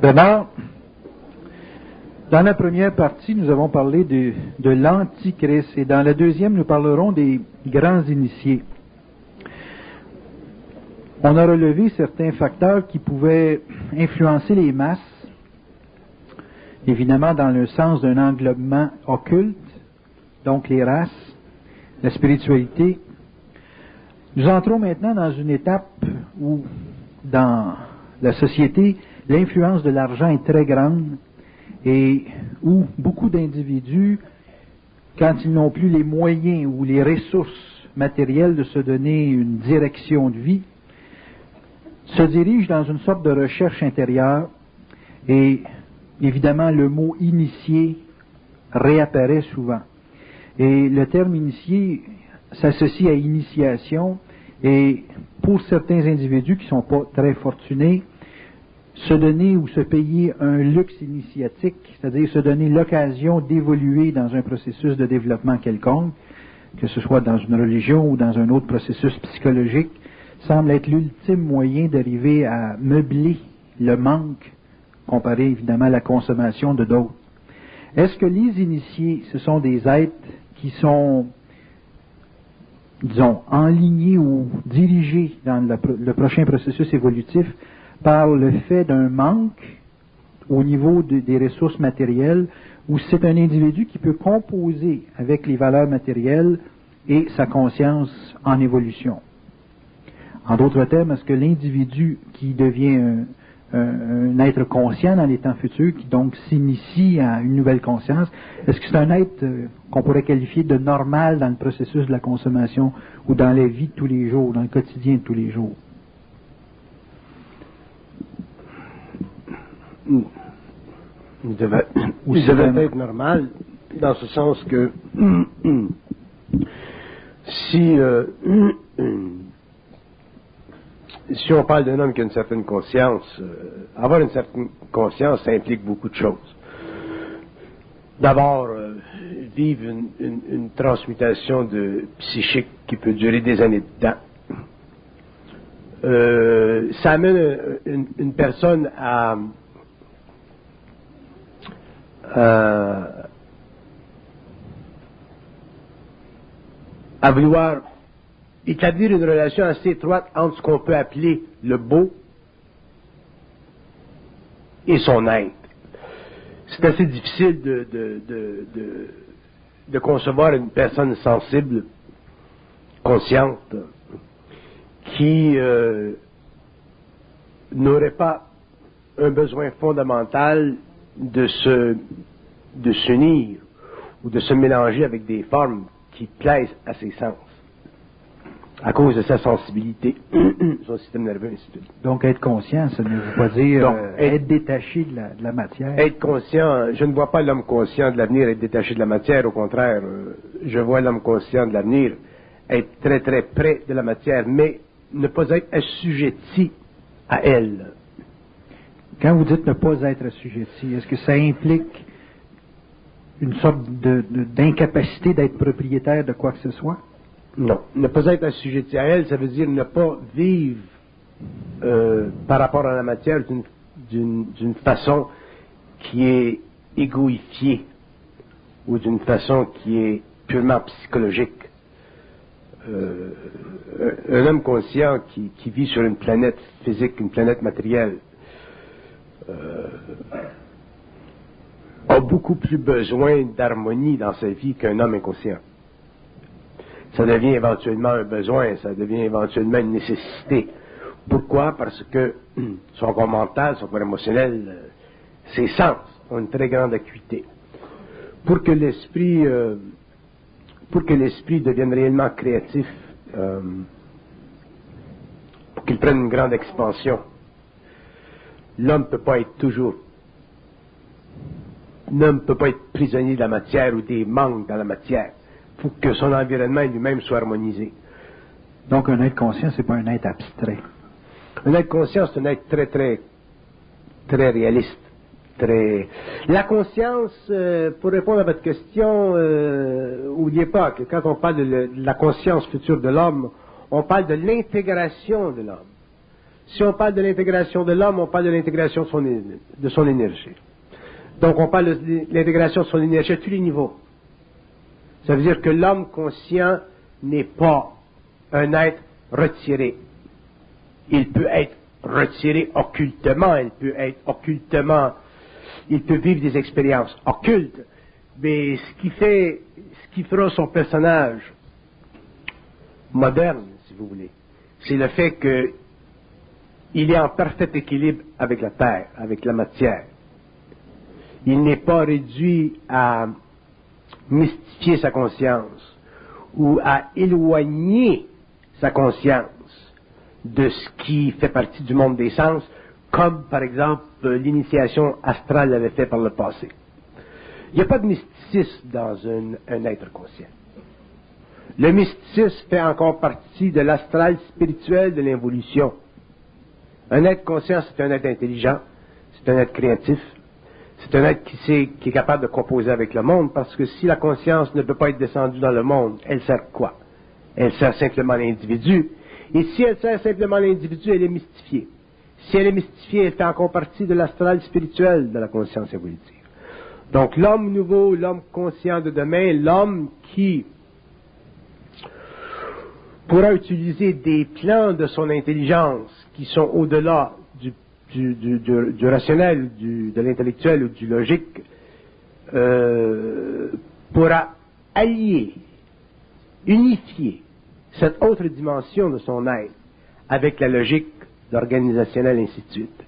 Bernard, dans la première partie, nous avons parlé de l'Antichrist et dans la deuxième, nous parlerons des grands initiés. On a relevé certains facteurs qui pouvaient influencer les masses, évidemment dans le sens d'un englobement occulte, donc les races, la spiritualité. Nous entrons maintenant dans une étape où, dans la société, l'influence de l'argent est très grande et où beaucoup d'individus, quand ils n'ont plus les moyens ou les ressources matérielles de se donner une direction de vie, se dirigent dans une sorte de recherche intérieure et évidemment le mot initié réapparaît souvent. Et le terme initié s'associe à initiation et pour certains individus qui ne sont pas très fortunés, se donner ou se payer un luxe initiatique, c'est-à-dire se donner l'occasion d'évoluer dans un processus de développement quelconque, que ce soit dans une religion ou dans un autre processus psychologique, semble être l'ultime moyen d'arriver à meubler le manque, comparé évidemment à la consommation de d'autres. Est-ce que les initiés, ce sont des êtres qui sont, disons, enlignés ou dirigés dans le prochain processus évolutif par le fait d'un manque au niveau des ressources matérielles, ou c'est un individu qui peut composer avec les valeurs matérielles et sa conscience en évolution? En d'autres termes, est-ce que l'individu qui devient un être conscient dans les temps futurs, qui donc s'initie à une nouvelle conscience, est-ce que c'est un être qu'on pourrait qualifier de normal dans le processus de la consommation ou dans la vie de tous les jours, dans le quotidien de tous les jours? Il devait être normal, dans ce sens que si on parle d'un homme qui a une certaine conscience, avoir une certaine conscience, ça implique beaucoup de choses. D'abord, vivre une transmutation psychique qui peut durer des années de temps. Ça amène une personne à vouloir établir une relation assez étroite entre ce qu'on peut appeler le beau et son être. C'est assez difficile de concevoir une personne sensible, consciente, qui n'aurait pas un besoin fondamental de s'unir ou de se mélanger avec des formes qui plaisent à ses sens, à cause de sa sensibilité, son système nerveux, ainsi de suite. Donc, être conscient, ça ne veut pas dire être détaché de la matière. Être conscient, je ne vois pas l'homme conscient de l'avenir être détaché de la matière, au contraire, je vois l'homme conscient de l'avenir être très très près de la matière, mais ne pas être assujetti à elle. Quand vous dites ne pas être assujetti, est-ce que ça implique une sorte d'incapacité d'être propriétaire de quoi que ce soit? Non. Ne pas être assujetti à elle, ça veut dire ne pas vivre par rapport à la matière d'une façon qui est égoïfiée ou d'une façon qui est purement psychologique. Un homme conscient qui vit sur une planète physique, une planète matérielle, a beaucoup plus besoin d'harmonie dans sa vie qu'un homme inconscient. Ça devient éventuellement un besoin, ça devient éventuellement une nécessité. Pourquoi? Parce que son corps mental, son corps émotionnel, ses sens ont une très grande acuité. Pour que l'esprit devienne réellement créatif, pour qu'il prenne une grande expansion, l'homme ne peut pas être prisonnier de la matière ou des manques dans la matière. Il faut que son environnement lui-même soit harmonisé. Donc, un être conscient, c'est pas un être abstrait. Un être conscient, c'est un être très, très, très réaliste. La conscience, pour répondre à votre question, n'oubliez pas que quand on parle de la conscience future de l'homme, on parle de l'intégration de l'homme. Si on parle de l'intégration de l'homme, on parle de l'intégration de son énergie. Donc, on parle de l'intégration de son énergie à tous les niveaux. Ça veut dire que l'homme conscient n'est pas un être retiré. Il peut être retiré occultement, il peut vivre des expériences occultes, mais ce qui fera son personnage moderne, si vous voulez, c'est le fait qu'il est en parfait équilibre avec la terre, avec la matière. Il n'est pas réduit à mystifier sa conscience ou à éloigner sa conscience de ce qui fait partie du monde des sens, comme par exemple l'initiation astrale l'avait fait par le passé. Il n'y a pas de mysticisme dans un être conscient. Le mysticisme fait encore partie de l'astral spirituel de l'involution. Un être conscient, c'est un être intelligent, c'est un être créatif, c'est un être qui est capable de composer avec le monde, parce que si la conscience ne peut pas être descendue dans le monde, elle sert quoi? Elle sert simplement l'individu. Et si elle sert simplement l'individu, elle est mystifiée. Si elle est mystifiée, elle fait encore partie de l'astral spirituel de la conscience évolutive. Donc l'homme nouveau, l'homme conscient de demain, l'homme qui pourra utiliser des plans de son intelligence qui sont au-delà du rationnel, de l'intellectuel ou du logique, pourra allier, unifier cette autre dimension de son être avec la logique organisationnelle, ainsi de suite,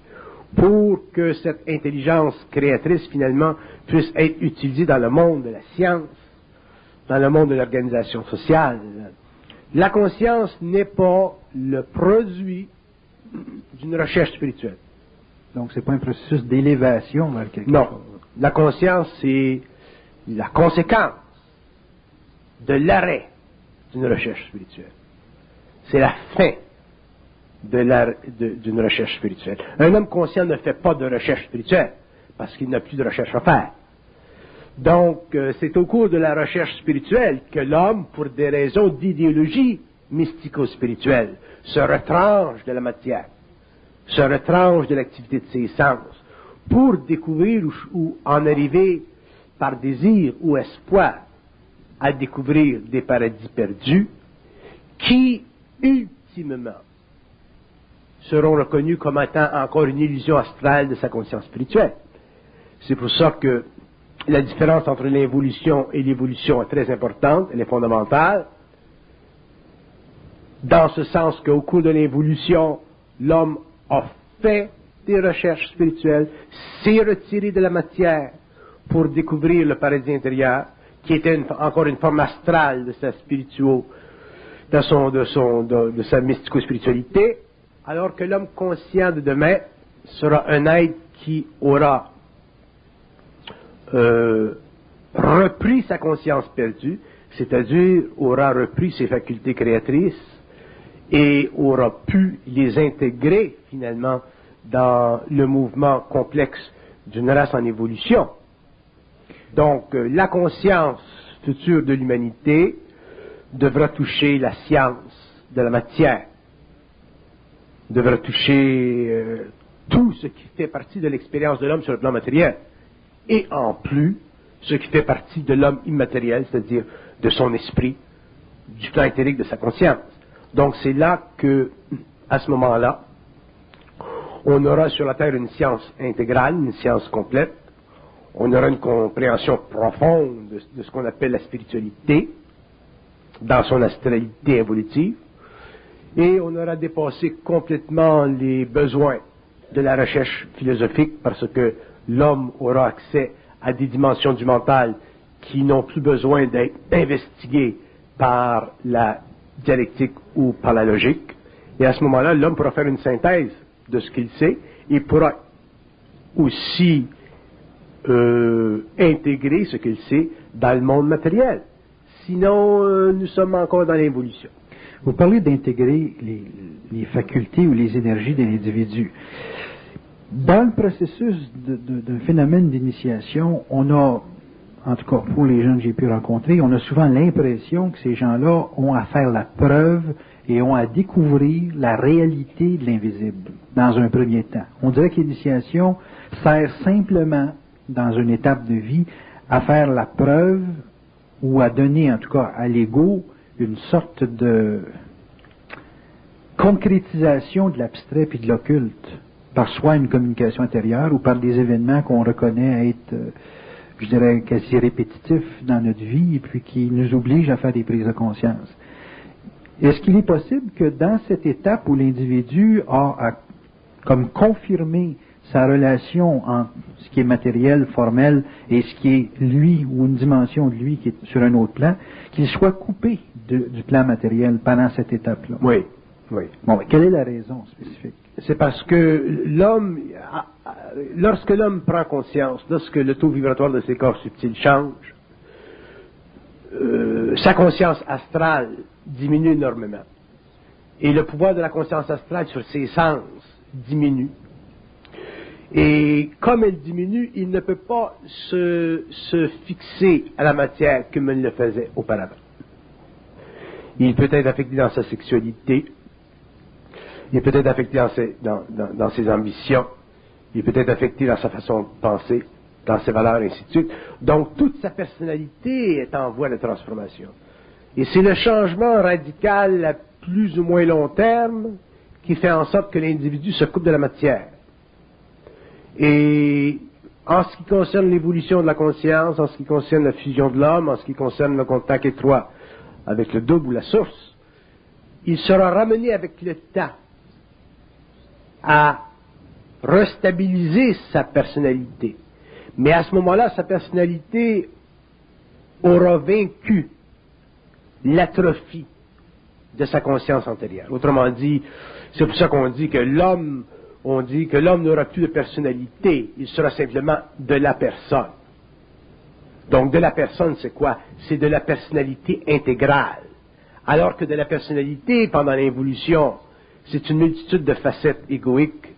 pour que cette intelligence créatrice, finalement, puisse être utilisée dans le monde de la science, dans le monde de l'organisation sociale. La conscience n'est pas le produit d'une recherche spirituelle. Donc, c'est pas un processus d'élévation vers quelque chose. Non. La conscience, c'est la conséquence de l'arrêt d'une recherche spirituelle. C'est la fin d'une recherche spirituelle. Un homme conscient ne fait pas de recherche spirituelle parce qu'il n'a plus de recherche à faire. Donc, c'est au cours de la recherche spirituelle que l'homme, pour des raisons d'idéologie mystico-spirituelle, se retranche de la matière, se retranche de l'activité de ses sens, pour découvrir ou en arriver par désir ou espoir à découvrir des paradis perdus qui, ultimement, seront reconnus comme étant encore une illusion astrale de sa conscience spirituelle. C'est pour ça que la différence entre l'involution et l'évolution est très importante, elle est fondamentale, dans ce sens qu'au cours de l'involution, l'homme a fait des recherches spirituelles, s'est retiré de la matière pour découvrir le paradis intérieur, qui était encore une forme astrale de sa de sa mystico-spiritualité, alors que l'homme conscient de demain sera un être qui aura repris sa conscience perdue, c'est-à-dire aura repris ses facultés créatrices et aura pu les intégrer finalement dans le mouvement complexe d'une race en évolution. Donc la conscience future de l'humanité devra toucher la science de la matière, devra toucher tout ce qui fait partie de l'expérience de l'homme sur le plan matériel, et en plus ce qui fait partie de l'homme immatériel, c'est-à-dire de son esprit, du plan éthérique de sa conscience. Donc c'est là que, à ce moment-là, on aura sur la Terre une science intégrale, une science complète, on aura une compréhension profonde de ce qu'on appelle la spiritualité, dans son astralité évolutive, et on aura dépassé complètement les besoins de la recherche philosophique parce que l'homme aura accès à des dimensions du mental qui n'ont plus besoin d'être investiguées par la dialectique ou par la logique. Et à ce moment-là, l'homme pourra faire une synthèse de ce qu'il sait et pourra aussi intégrer ce qu'il sait dans le monde matériel. Sinon, nous sommes encore dans l'évolution. Vous parlez d'intégrer les facultés ou les énergies de l'individu. Dans le processus d'un phénomène d'initiation, on a, en tout cas pour les gens que j'ai pu rencontrer, on a souvent l'impression que ces gens-là ont à faire la preuve et ont à découvrir la réalité de l'invisible dans un premier temps. On dirait que l'initiation sert simplement, dans une étape de vie, à faire la preuve ou à donner, en tout cas à l'ego, une sorte de concrétisation de l'abstrait puis de l'occulte, par soit une communication intérieure ou par des événements qu'on reconnaît être, je dirais, quasi répétitifs dans notre vie et puis qui nous obligent à faire des prises de conscience. Est-ce qu'il est possible que dans cette étape où l'individu a comme confirmé sa relation entre ce qui est matériel, formel, et ce qui est lui, ou une dimension de lui qui est sur un autre plan, qu'il soit coupé du plan matériel pendant cette étape-là? Oui, oui. Bon, mais quelle est la raison spécifique? C'est parce que l'homme, lorsque l'homme prend conscience, lorsque le taux vibratoire de ses corps subtils change, sa conscience astrale diminue énormément. Et le pouvoir de la conscience astrale sur ses sens diminue. Et comme elle diminue, il ne peut pas se fixer à la matière comme il le faisait auparavant. Il peut être affecté dans sa sexualité, il peut être affecté dans ses ambitions, il peut être affecté dans sa façon de penser, dans ses valeurs, et ainsi de suite. Donc, toute sa personnalité est en voie de transformation. Et c'est le changement radical à plus ou moins long terme qui fait en sorte que l'individu se coupe de la matière. Et en ce qui concerne l'évolution de la conscience, en ce qui concerne la fusion de l'homme, en ce qui concerne le contact étroit avec le double ou la source, il sera ramené avec le temps à restabiliser sa personnalité. Mais à ce moment-là, sa personnalité aura vaincu l'atrophie de sa conscience antérieure. Autrement dit, c'est pour ça qu'on dit que l'homme n'aura plus de personnalité, il sera simplement de la personne. Donc de la personne, c'est quoi? C'est de la personnalité intégrale. Alors que de la personnalité, pendant l'évolution, c'est une multitude de facettes égoïques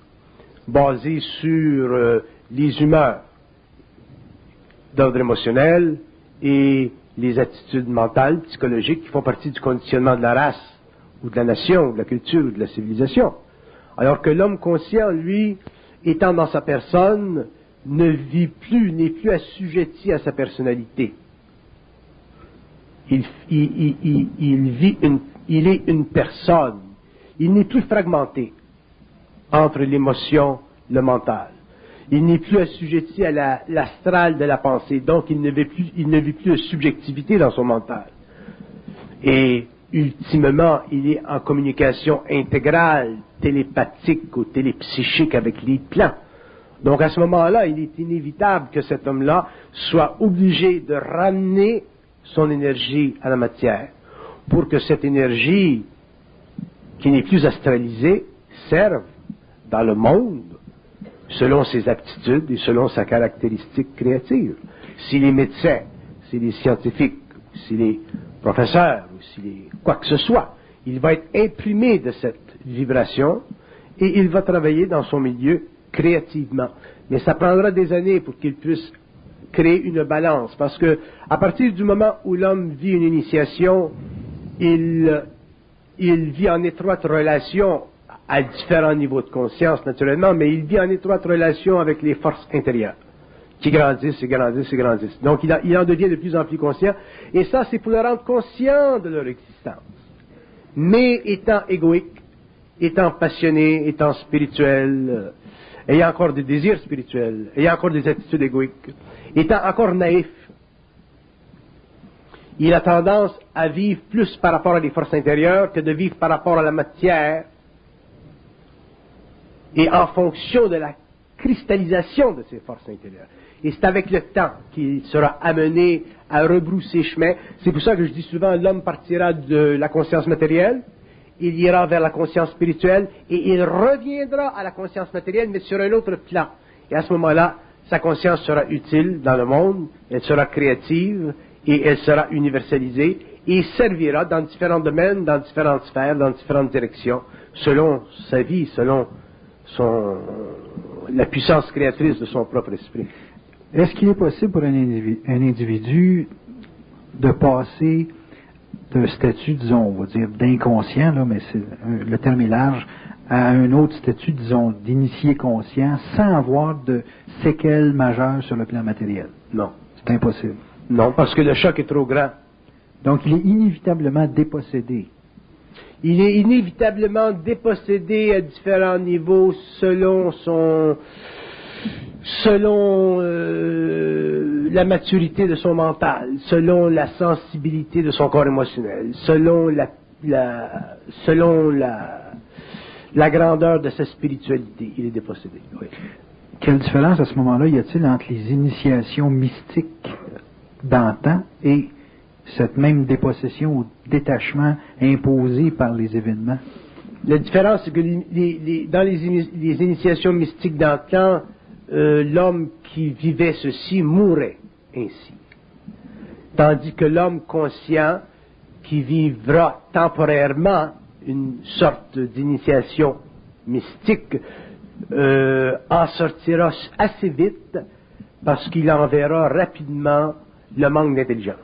basées sur les humeurs d'ordre émotionnel et les attitudes mentales, psychologiques, qui font partie du conditionnement de la race, ou de la nation, ou de la culture, ou de la civilisation. Alors que l'homme conscient, lui, étant dans sa personne, n'est plus assujetti à sa personnalité. Il est une personne. Il n'est plus fragmenté entre l'émotion, le mental. Il n'est plus assujetti à l'astral de la pensée, donc il ne vit plus de subjectivité dans son mental. Et ultimement, il est en communication intégrale, télépathique ou télépsychique avec les plans. Donc à ce moment-là, il est inévitable que cet homme-là soit obligé de ramener son énergie à la matière, pour que cette énergie, qui n'est plus astralisée, serve dans le monde selon ses aptitudes et selon sa caractéristique créative. S'il est médecin, s'il est scientifique, s'il est professeur, ou s'il est quoi que ce soit, il va être imprimé de cette vibration et il va travailler dans son milieu créativement. Mais ça prendra des années pour qu'il puisse créer une balance, parce que à partir du moment où l'homme vit une initiation, il vit en étroite relation à différents niveaux de conscience, naturellement, mais il vit en étroite relation avec les forces intérieures, qui grandissent et grandissent et grandissent. Donc, il en devient de plus en plus conscient, et ça, c'est pour le rendre conscient de leur existence. Mais étant égoïque, étant passionné, étant spirituel, ayant encore des désirs spirituels, ayant encore des attitudes égoïques, étant encore naïf, il a tendance à vivre plus par rapport à des forces intérieures que de vivre par rapport à la matière, et en fonction de la cristallisation de ces forces intérieures. Et c'est avec le temps qu'il sera amené à rebrousser chemin. C'est pour ça que je dis souvent, l'homme partira de la conscience matérielle, il ira vers la conscience spirituelle, et il reviendra à la conscience matérielle, mais sur un autre plan. Et à ce moment-là, sa conscience sera utile dans le monde, elle sera créative, et elle sera universalisée, et servira dans différents domaines, dans différentes sphères, dans différentes directions, selon sa vie, selon la puissance créatrice de son propre esprit. Est-ce qu'il est possible pour un individu de passer d'un statut, disons, on va dire d'inconscient, là, mais le terme est large, à un autre statut, disons, d'initié conscient, sans avoir de séquelles majeures sur le plan matériel. Non. C'est impossible. Non, parce que le choc est trop grand. Donc, il est inévitablement dépossédé. Il est inévitablement dépossédé à différents niveaux selon la maturité de son mental, selon la sensibilité de son corps émotionnel, selon la grandeur de sa spiritualité. Il est dépossédé. Oui. Quelle différence à ce moment-là y a-t-il entre les initiations mystiques d'antan et cette même dépossession ou détachement imposé par les événements? La différence, c'est que dans les initiations mystiques d'antan, l'homme qui vivait ceci mourait ainsi. Tandis que l'homme conscient qui vivra temporairement une sorte d'initiation mystique en sortira assez vite parce qu'il en verra rapidement le manque d'intelligence.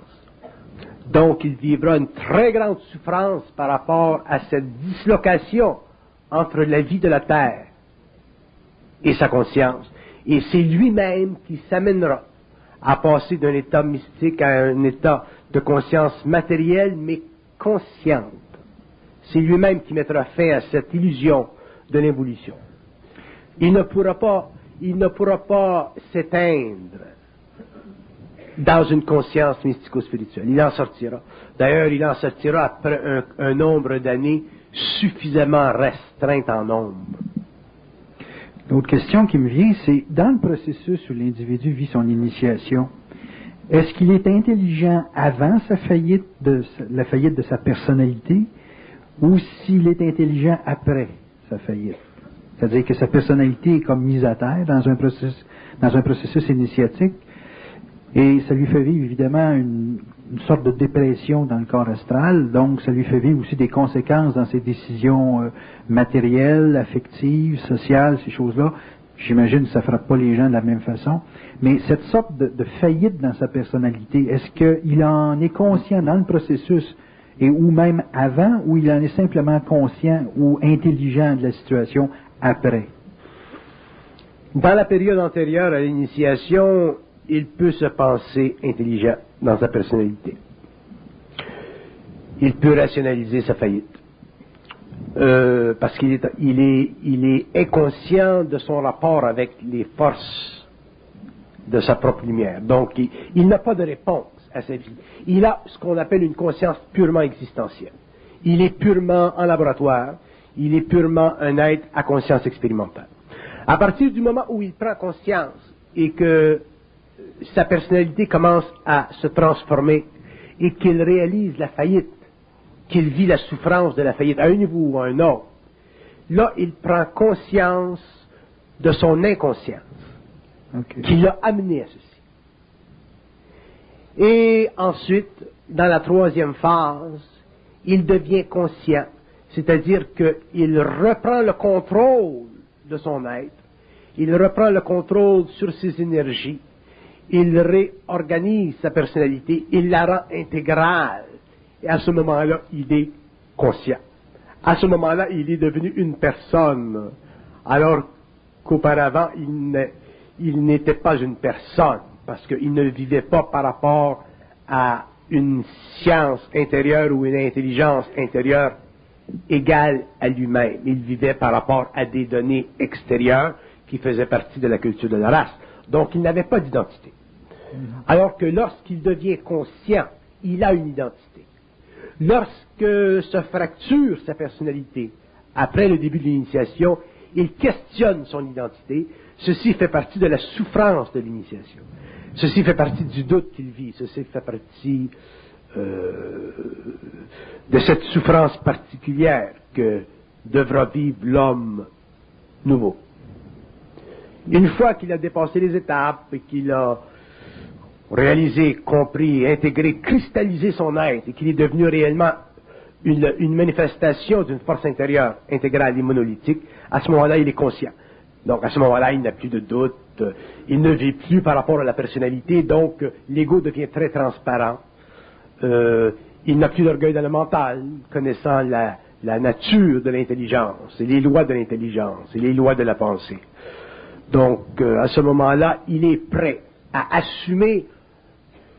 Donc, il vivra une très grande souffrance par rapport à cette dislocation entre la vie de la terre et sa conscience. Et c'est lui-même qui s'amènera à passer d'un état mystique à un état de conscience matérielle, mais consciente. C'est lui-même qui mettra fin à cette illusion de l'involution. Il ne pourra pas s'éteindre dans une conscience mystico-spirituelle. Il en sortira. D'ailleurs, il en sortira après un nombre d'années suffisamment restreint en nombre. L'autre question qui me vient, c'est dans le processus où l'individu vit son initiation, est-ce qu'il est intelligent avant la faillite de sa personnalité, ou s'il est intelligent après sa faillite? C'est-à-dire que sa personnalité est comme mise à terre dans un processus initiatique, et ça lui fait vivre évidemment une sorte de dépression dans le corps astral, donc ça lui fait vivre aussi des conséquences dans ses décisions matérielles, affectives, sociales, ces choses-là. J'imagine que ça ne frappe pas les gens de la même façon, mais cette sorte de faillite dans sa personnalité, est-ce qu'il en est conscient dans le processus, et ou même avant, ou il en est simplement conscient ou intelligent de la situation après? Dans la période antérieure à l'initiation, il peut se penser intelligent dans sa personnalité. Il peut rationaliser sa faillite. Parce qu'il est inconscient de son rapport avec les forces de sa propre lumière. Donc, il n'a pas de réponse à sa vie. Il a ce qu'on appelle une conscience purement existentielle. Il est purement en laboratoire. Il est purement un être à conscience expérimentale. À partir du moment où il prend conscience et que sa personnalité commence à se transformer et qu'il réalise la faillite, qu'il vit la souffrance de la faillite à un niveau ou à un autre, là, il prend conscience de son inconscience qui l'a amené à ceci. Et ensuite, dans la troisième phase, il devient conscient, c'est-à-dire qu'il reprend le contrôle de son être, il reprend le contrôle sur ses énergies, il réorganise sa personnalité, il la rend intégrale. Et à ce moment-là, il est conscient. À ce moment-là, il est devenu une personne, alors qu'auparavant, il n'était pas une personne, parce qu'il ne vivait pas par rapport à une science intérieure ou une intelligence intérieure égale à lui-même. Il vivait par rapport à des données extérieures qui faisaient partie de la culture de la race. Donc, il n'avait pas d'identité. Alors que lorsqu'il devient conscient, il a une identité. Lorsque se fracture sa personnalité, après le début de l'initiation, il questionne son identité. Ceci fait partie de la souffrance de l'initiation. Ceci fait partie du doute qu'il vit. Ceci fait partie de cette souffrance particulière que devra vivre l'homme nouveau. Une fois qu'il a dépassé les étapes et qu'il a réalisé, compris, intégré, cristallisé son être et qu'il est devenu réellement une manifestation d'une force intérieure intégrale et monolithique, à ce moment-là, il est conscient. Donc, à ce moment-là, il n'a plus de doute, il ne vit plus par rapport à la personnalité, donc l'ego devient très transparent. Il n'a plus d'orgueil dans le mental, connaissant la nature de l'intelligence, et les lois de l'intelligence, et les lois de la pensée. Donc, à ce moment-là, il est prêt à assumer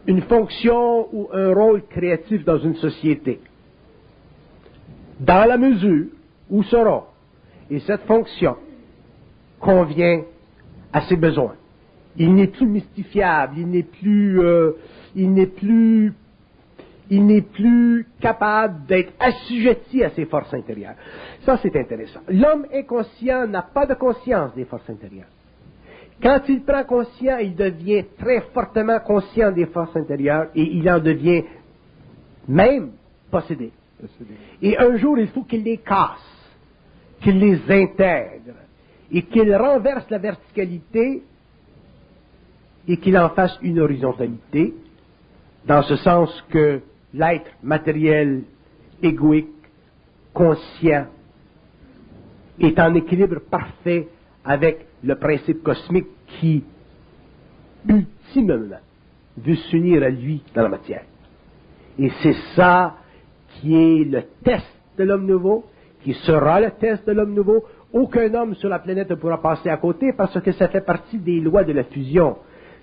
une fonction ou un rôle créatif dans une société, dans la mesure où ce rôle et cette fonction convient à ses besoins. Il n'est plus mystifiable, il n'est plus capable d'être assujetti à ses forces intérieures. Ça, c'est intéressant. L'homme inconscient n'a pas de conscience des forces intérieures. Quand il prend conscience, il devient très fortement conscient des forces intérieures et il en devient même possédé. Et un jour, il faut qu'il les casse, qu'il les intègre et qu'il renverse la verticalité et qu'il en fasse une horizontalité, dans ce sens que l'être matériel, égoïque, conscient, est en équilibre parfait avec le principe cosmique qui, ultimement, veut s'unir à lui dans la matière. Et c'est ça qui est le test de l'homme nouveau, qui sera le test de l'homme nouveau. Aucun homme sur la planète ne pourra passer à côté parce que ça fait partie des lois de la fusion.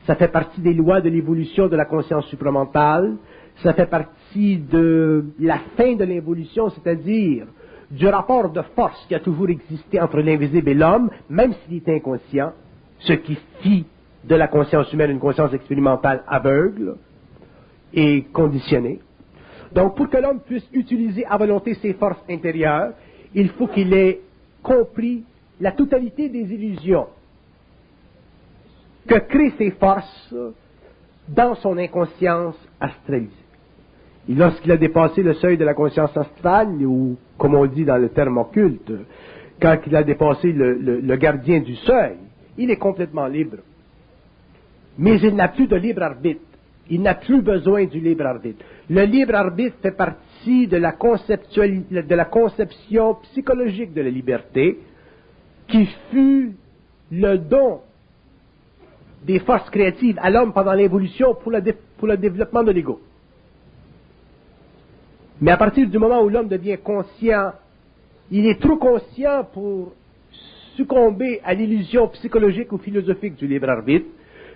Ça fait partie des lois de l'évolution de la conscience supramentale. Ça fait partie de la fin de l'évolution, c'est-à-dire du rapport de force qui a toujours existé entre l'invisible et l'homme, même s'il est inconscient, ce qui fit de la conscience humaine une conscience expérimentale aveugle et conditionnée. Donc, pour que l'homme puisse utiliser à volonté ses forces intérieures, il faut qu'il ait compris la totalité des illusions que créent ces forces dans son inconscience astralisée. Et lorsqu'il a dépassé le seuil de la conscience astrale, ou comme on dit dans le terme occulte, quand il a dépassé le gardien du seuil, il est complètement libre. Mais il n'a plus de libre arbitre. Il n'a plus besoin du libre arbitre. Le libre arbitre fait partie de la conception psychologique de la liberté, qui fut le don des forces créatives à l'homme pendant l'évolution pour le développement de l'ego. Mais à partir du moment où l'homme devient conscient, il est trop conscient pour succomber à l'illusion psychologique ou philosophique du libre arbitre,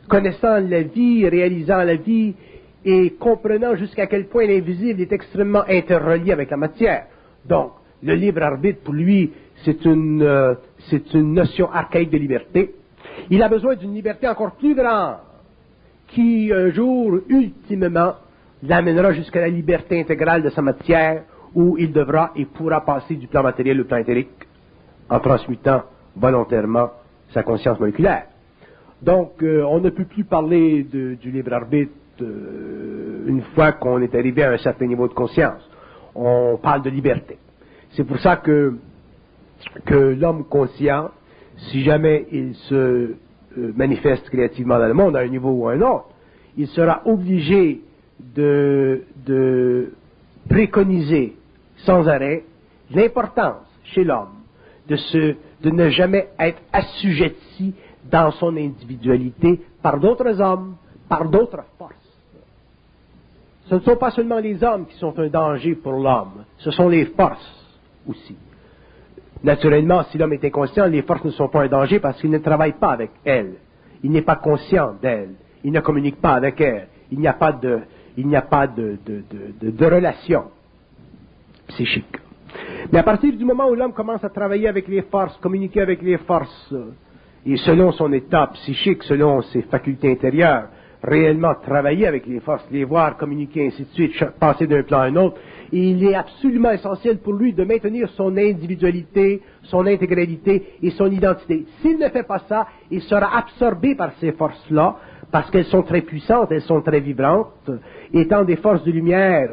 connaissant la vie, réalisant la vie et comprenant jusqu'à quel point l'invisible est extrêmement interrelié avec la matière. Donc, le libre arbitre, pour lui, c'est une notion archaïque de liberté. Il a besoin d'une liberté encore plus grande, qui un jour, ultimement, l'amènera jusqu'à la liberté intégrale de sa matière, où il devra et pourra passer du plan matériel au plan éthérique, en transmutant volontairement sa conscience moléculaire. Donc, on ne peut plus parler du libre arbitre une fois qu'on est arrivé à un certain niveau de conscience. On parle de liberté. C'est pour ça que l'homme conscient, si jamais il se manifeste créativement dans le monde, à un niveau ou à un autre, il sera obligé de préconiser sans arrêt l'importance chez l'homme de ne jamais être assujetti dans son individualité par d'autres hommes, par d'autres forces. Ce ne sont pas seulement les hommes qui sont un danger pour l'homme, ce sont les forces aussi. Naturellement, si l'homme est inconscient, les forces ne sont pas un danger parce qu'il ne travaille pas avec elles. Il n'est pas conscient d'elles. Il ne communique pas avec elles. Il n'y a pas de relation psychique. Mais à partir du moment où l'homme commence à travailler avec les forces, communiquer avec les forces, et selon son état psychique, selon ses facultés intérieures, réellement travailler avec les forces, les voir, communiquer, ainsi de suite, passer d'un plan à un autre, et il est absolument essentiel pour lui de maintenir son individualité, son intégralité et son identité. S'il ne fait pas ça, il sera absorbé par ces forces-là, parce qu'elles sont très puissantes, elles sont très vibrantes, étant des forces de lumière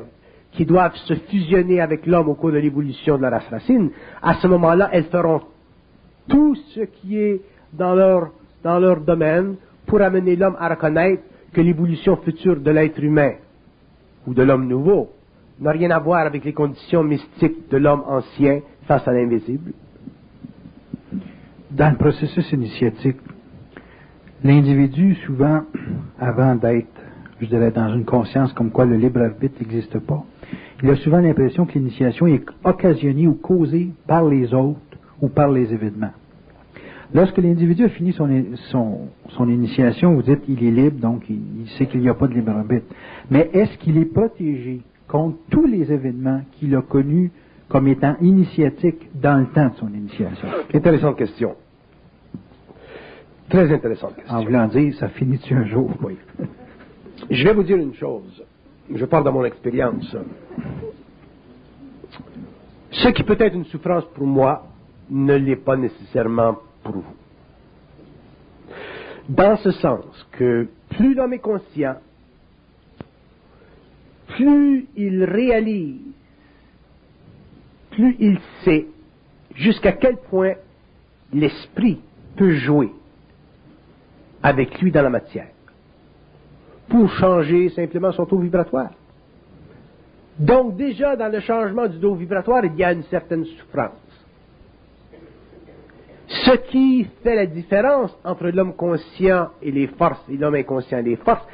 qui doivent se fusionner avec l'homme au cours de l'évolution de la race racine. À ce moment-là, elles feront tout ce qui est dans leur domaine pour amener l'homme à reconnaître que l'évolution future de l'être humain ou de l'homme nouveau n'a rien à voir avec les conditions mystiques de l'homme ancien face à l'invisible. Dans le processus initiatique, l'individu, souvent, avant d'être, je dirais, dans une conscience comme quoi le libre arbitre n'existe pas, il a souvent l'impression que l'initiation est occasionnée ou causée par les autres ou par les événements. Lorsque l'individu a fini son initiation, vous dites qu'il est libre, donc il sait qu'il n'y a pas de libre arbitre. Mais est-ce qu'il est protégé contre tous les événements qu'il a connus comme étant initiatiques dans le temps de son initiation? Intéressante question. Très intéressante question. En voulant dire, ça finit-tu un jour? Oui. Je vais vous dire une chose. Je parle de mon expérience. Ce qui peut être une souffrance pour moi ne l'est pas nécessairement pour vous. Dans ce sens que plus l'homme est conscient, plus il réalise, plus il sait jusqu'à quel point l'esprit peut jouer avec lui dans la matière pour changer simplement son taux vibratoire. Donc déjà dans le changement du taux vibratoire, il y a une certaine souffrance. Ce qui fait la différence entre l'homme conscient et les forces et l'homme inconscient et les forces,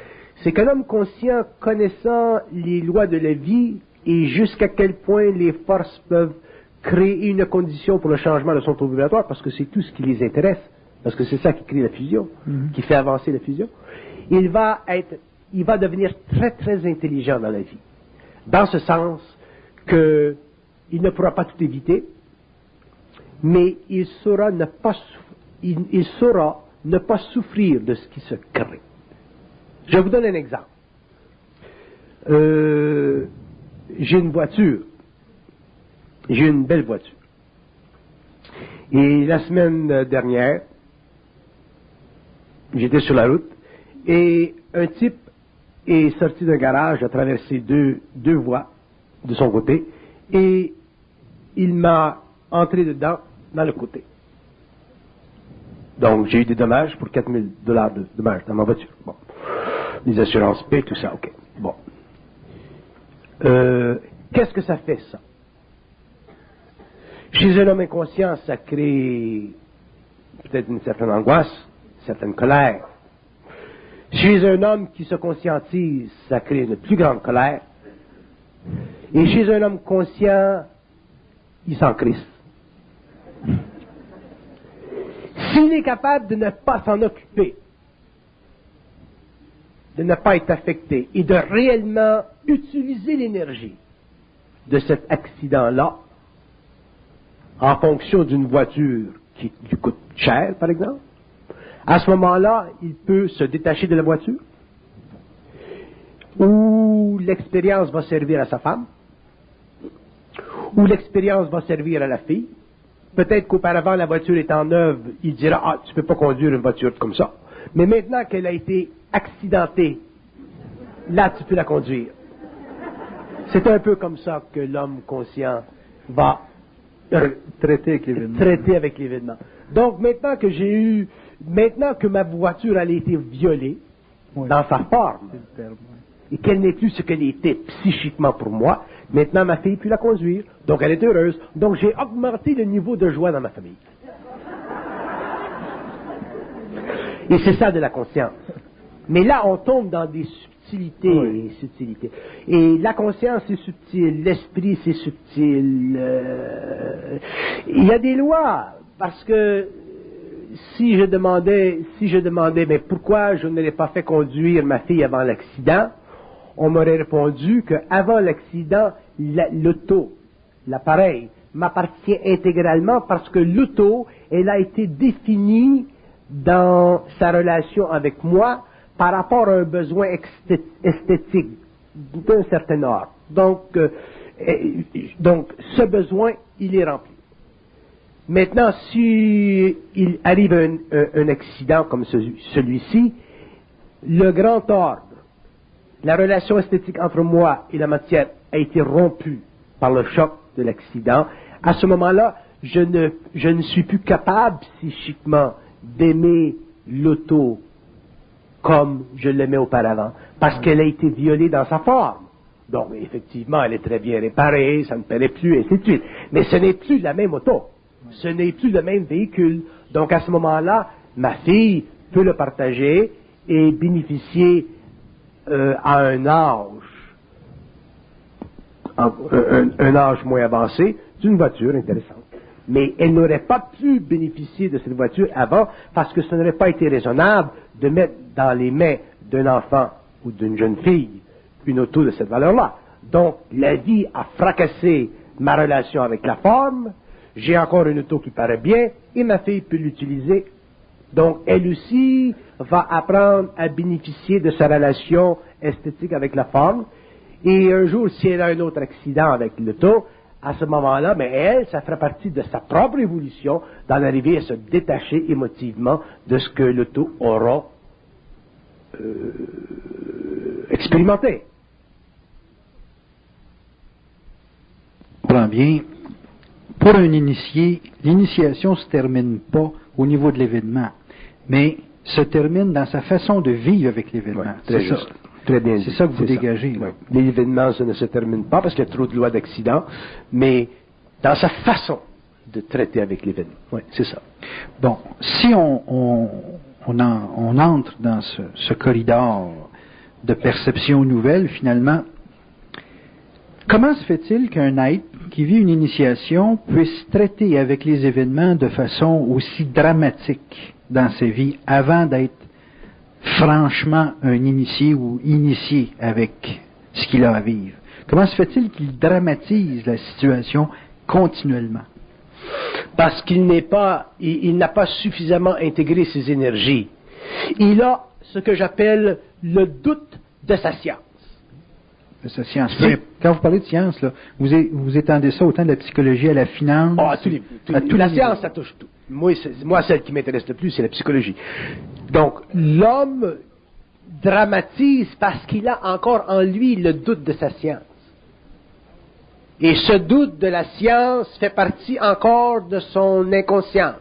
c'est qu'un homme conscient, connaissant les lois de la vie et jusqu'à quel point les forces peuvent créer une condition pour le changement de son taux vibratoire, parce que c'est tout ce qui les intéresse, parce que c'est ça qui crée la fusion, qui fait avancer la fusion, il va devenir très très intelligent dans la vie. Dans ce sens qu'il ne pourra pas tout éviter, mais il saura ne pas souffrir de ce qui se crée. Je vous donne un exemple. J'ai une voiture. J'ai une belle voiture. Et la semaine dernière, j'étais sur la route et un type est sorti d'un garage, a traversé deux voies de son côté et il m'a entré dedans dans le côté. Donc j'ai eu des dommages pour $4 000 de dommages dans ma voiture. Bon. Les assurances paient, tout ça, ok. Bon. Qu'est-ce que ça fait, ça? Chez un homme inconscient, ça crée peut-être une certaine angoisse, une certaine colère. Chez un homme qui se conscientise, ça crée une plus grande colère. Et chez un homme conscient, il s'en crisse. S'il est capable de ne pas s'en occuper, de ne pas être affecté et de réellement utiliser l'énergie de cet accident-là en fonction d'une voiture qui lui coûte cher, par exemple, à ce moment-là, il peut se détacher de la voiture, ou l'expérience va servir à sa femme, ou l'expérience va servir à la fille. Peut-être qu'auparavant, la voiture étant neuve, il dira « Ah, tu ne peux pas conduire une voiture comme ça. » Mais maintenant qu'elle a été accidentée, là, tu peux la conduire. C'est un peu comme ça que l'homme conscient va traiter avec l'événement. Donc, maintenant que ma voiture a été violée, dans sa forme, et qu'elle n'est plus ce qu'elle était psychiquement pour moi, maintenant ma fille peut la conduire, donc elle est heureuse. Donc j'ai augmenté le niveau de joie dans ma famille. Et c'est ça de la conscience. Mais là, on tombe dans des subtilités. Et la conscience, c'est subtil, l'esprit, c'est subtil. Il y a des lois, parce que si je demandais, mais pourquoi je ne l'ai pas fait conduire ma fille avant l'accident, on m'aurait répondu qu'avant l'accident, l'auto, l'appareil, m'appartient intégralement parce que l'auto, elle a été définie dans sa relation avec moi par rapport à un besoin esthétique d'un certain ordre. Donc, ce besoin, il est rempli. Maintenant, si il arrive un accident comme celui-ci, le grand ordre, la relation esthétique entre moi et la matière a été rompue par le choc de l'accident. À ce moment-là, je ne suis plus capable psychiquement d'aimer l'auto comme je l'aimais auparavant, parce qu'elle a été violée dans sa forme. Donc, effectivement, elle est très bien réparée, ça ne paraît plus, et ainsi de suite. Mais ce n'est plus la même auto. Ce n'est plus le même véhicule. Donc, à ce moment-là, ma fille peut le partager et bénéficier à un âge un âge moins avancé, d'une voiture intéressante. Mais elle n'aurait pas pu bénéficier de cette voiture avant parce que ce n'aurait pas été raisonnable de mettre dans les mains d'un enfant ou d'une jeune fille une auto de cette valeur-là. Donc, la vie a fracassé ma relation avec la forme, j'ai encore une auto qui paraît bien, et ma fille peut l'utiliser. Donc, elle aussi va apprendre à bénéficier de sa relation esthétique avec la forme, et un jour, si elle a un autre accident avec l'auto, à ce moment-là, mais elle, ça fera partie de sa propre évolution d'en arriver à se détacher émotivement de ce que l'auto aura expérimenté. Je comprends bien. Pour un initié, l'initiation ne se termine pas au niveau de l'événement, mais se termine dans sa façon de vivre avec l'événement. Ouais, c'est ça. Très bien. C'est ça que vous dégagez. Oui. L'événement, ça ne se termine pas parce qu'il y a trop de lois d'accident, mais dans sa façon de traiter avec l'événement. Oui, c'est ça. Bon, si on entre dans ce corridor de perception nouvelle, finalement, comment se fait-il qu'un être qui vit une initiation puisse traiter avec les événements de façon aussi dramatique dans sa vie avant d'être franchement un initié ou initié avec ce qu'il a à vivre? Comment se fait-il qu'il dramatise la situation continuellement? Parce qu'il il n'a pas suffisamment intégré ses énergies. Il a ce que j'appelle le doute de sa science. De sa science. Quand vous parlez de science, là, vous étendez ça autant de la psychologie à la finance? À tous les la science, ça touche tout. Moi, celle qui m'intéresse le plus, c'est la psychologie. Donc, l'homme dramatise parce qu'il a encore en lui le doute de sa science. Et ce doute de la science fait partie encore de son inconscience.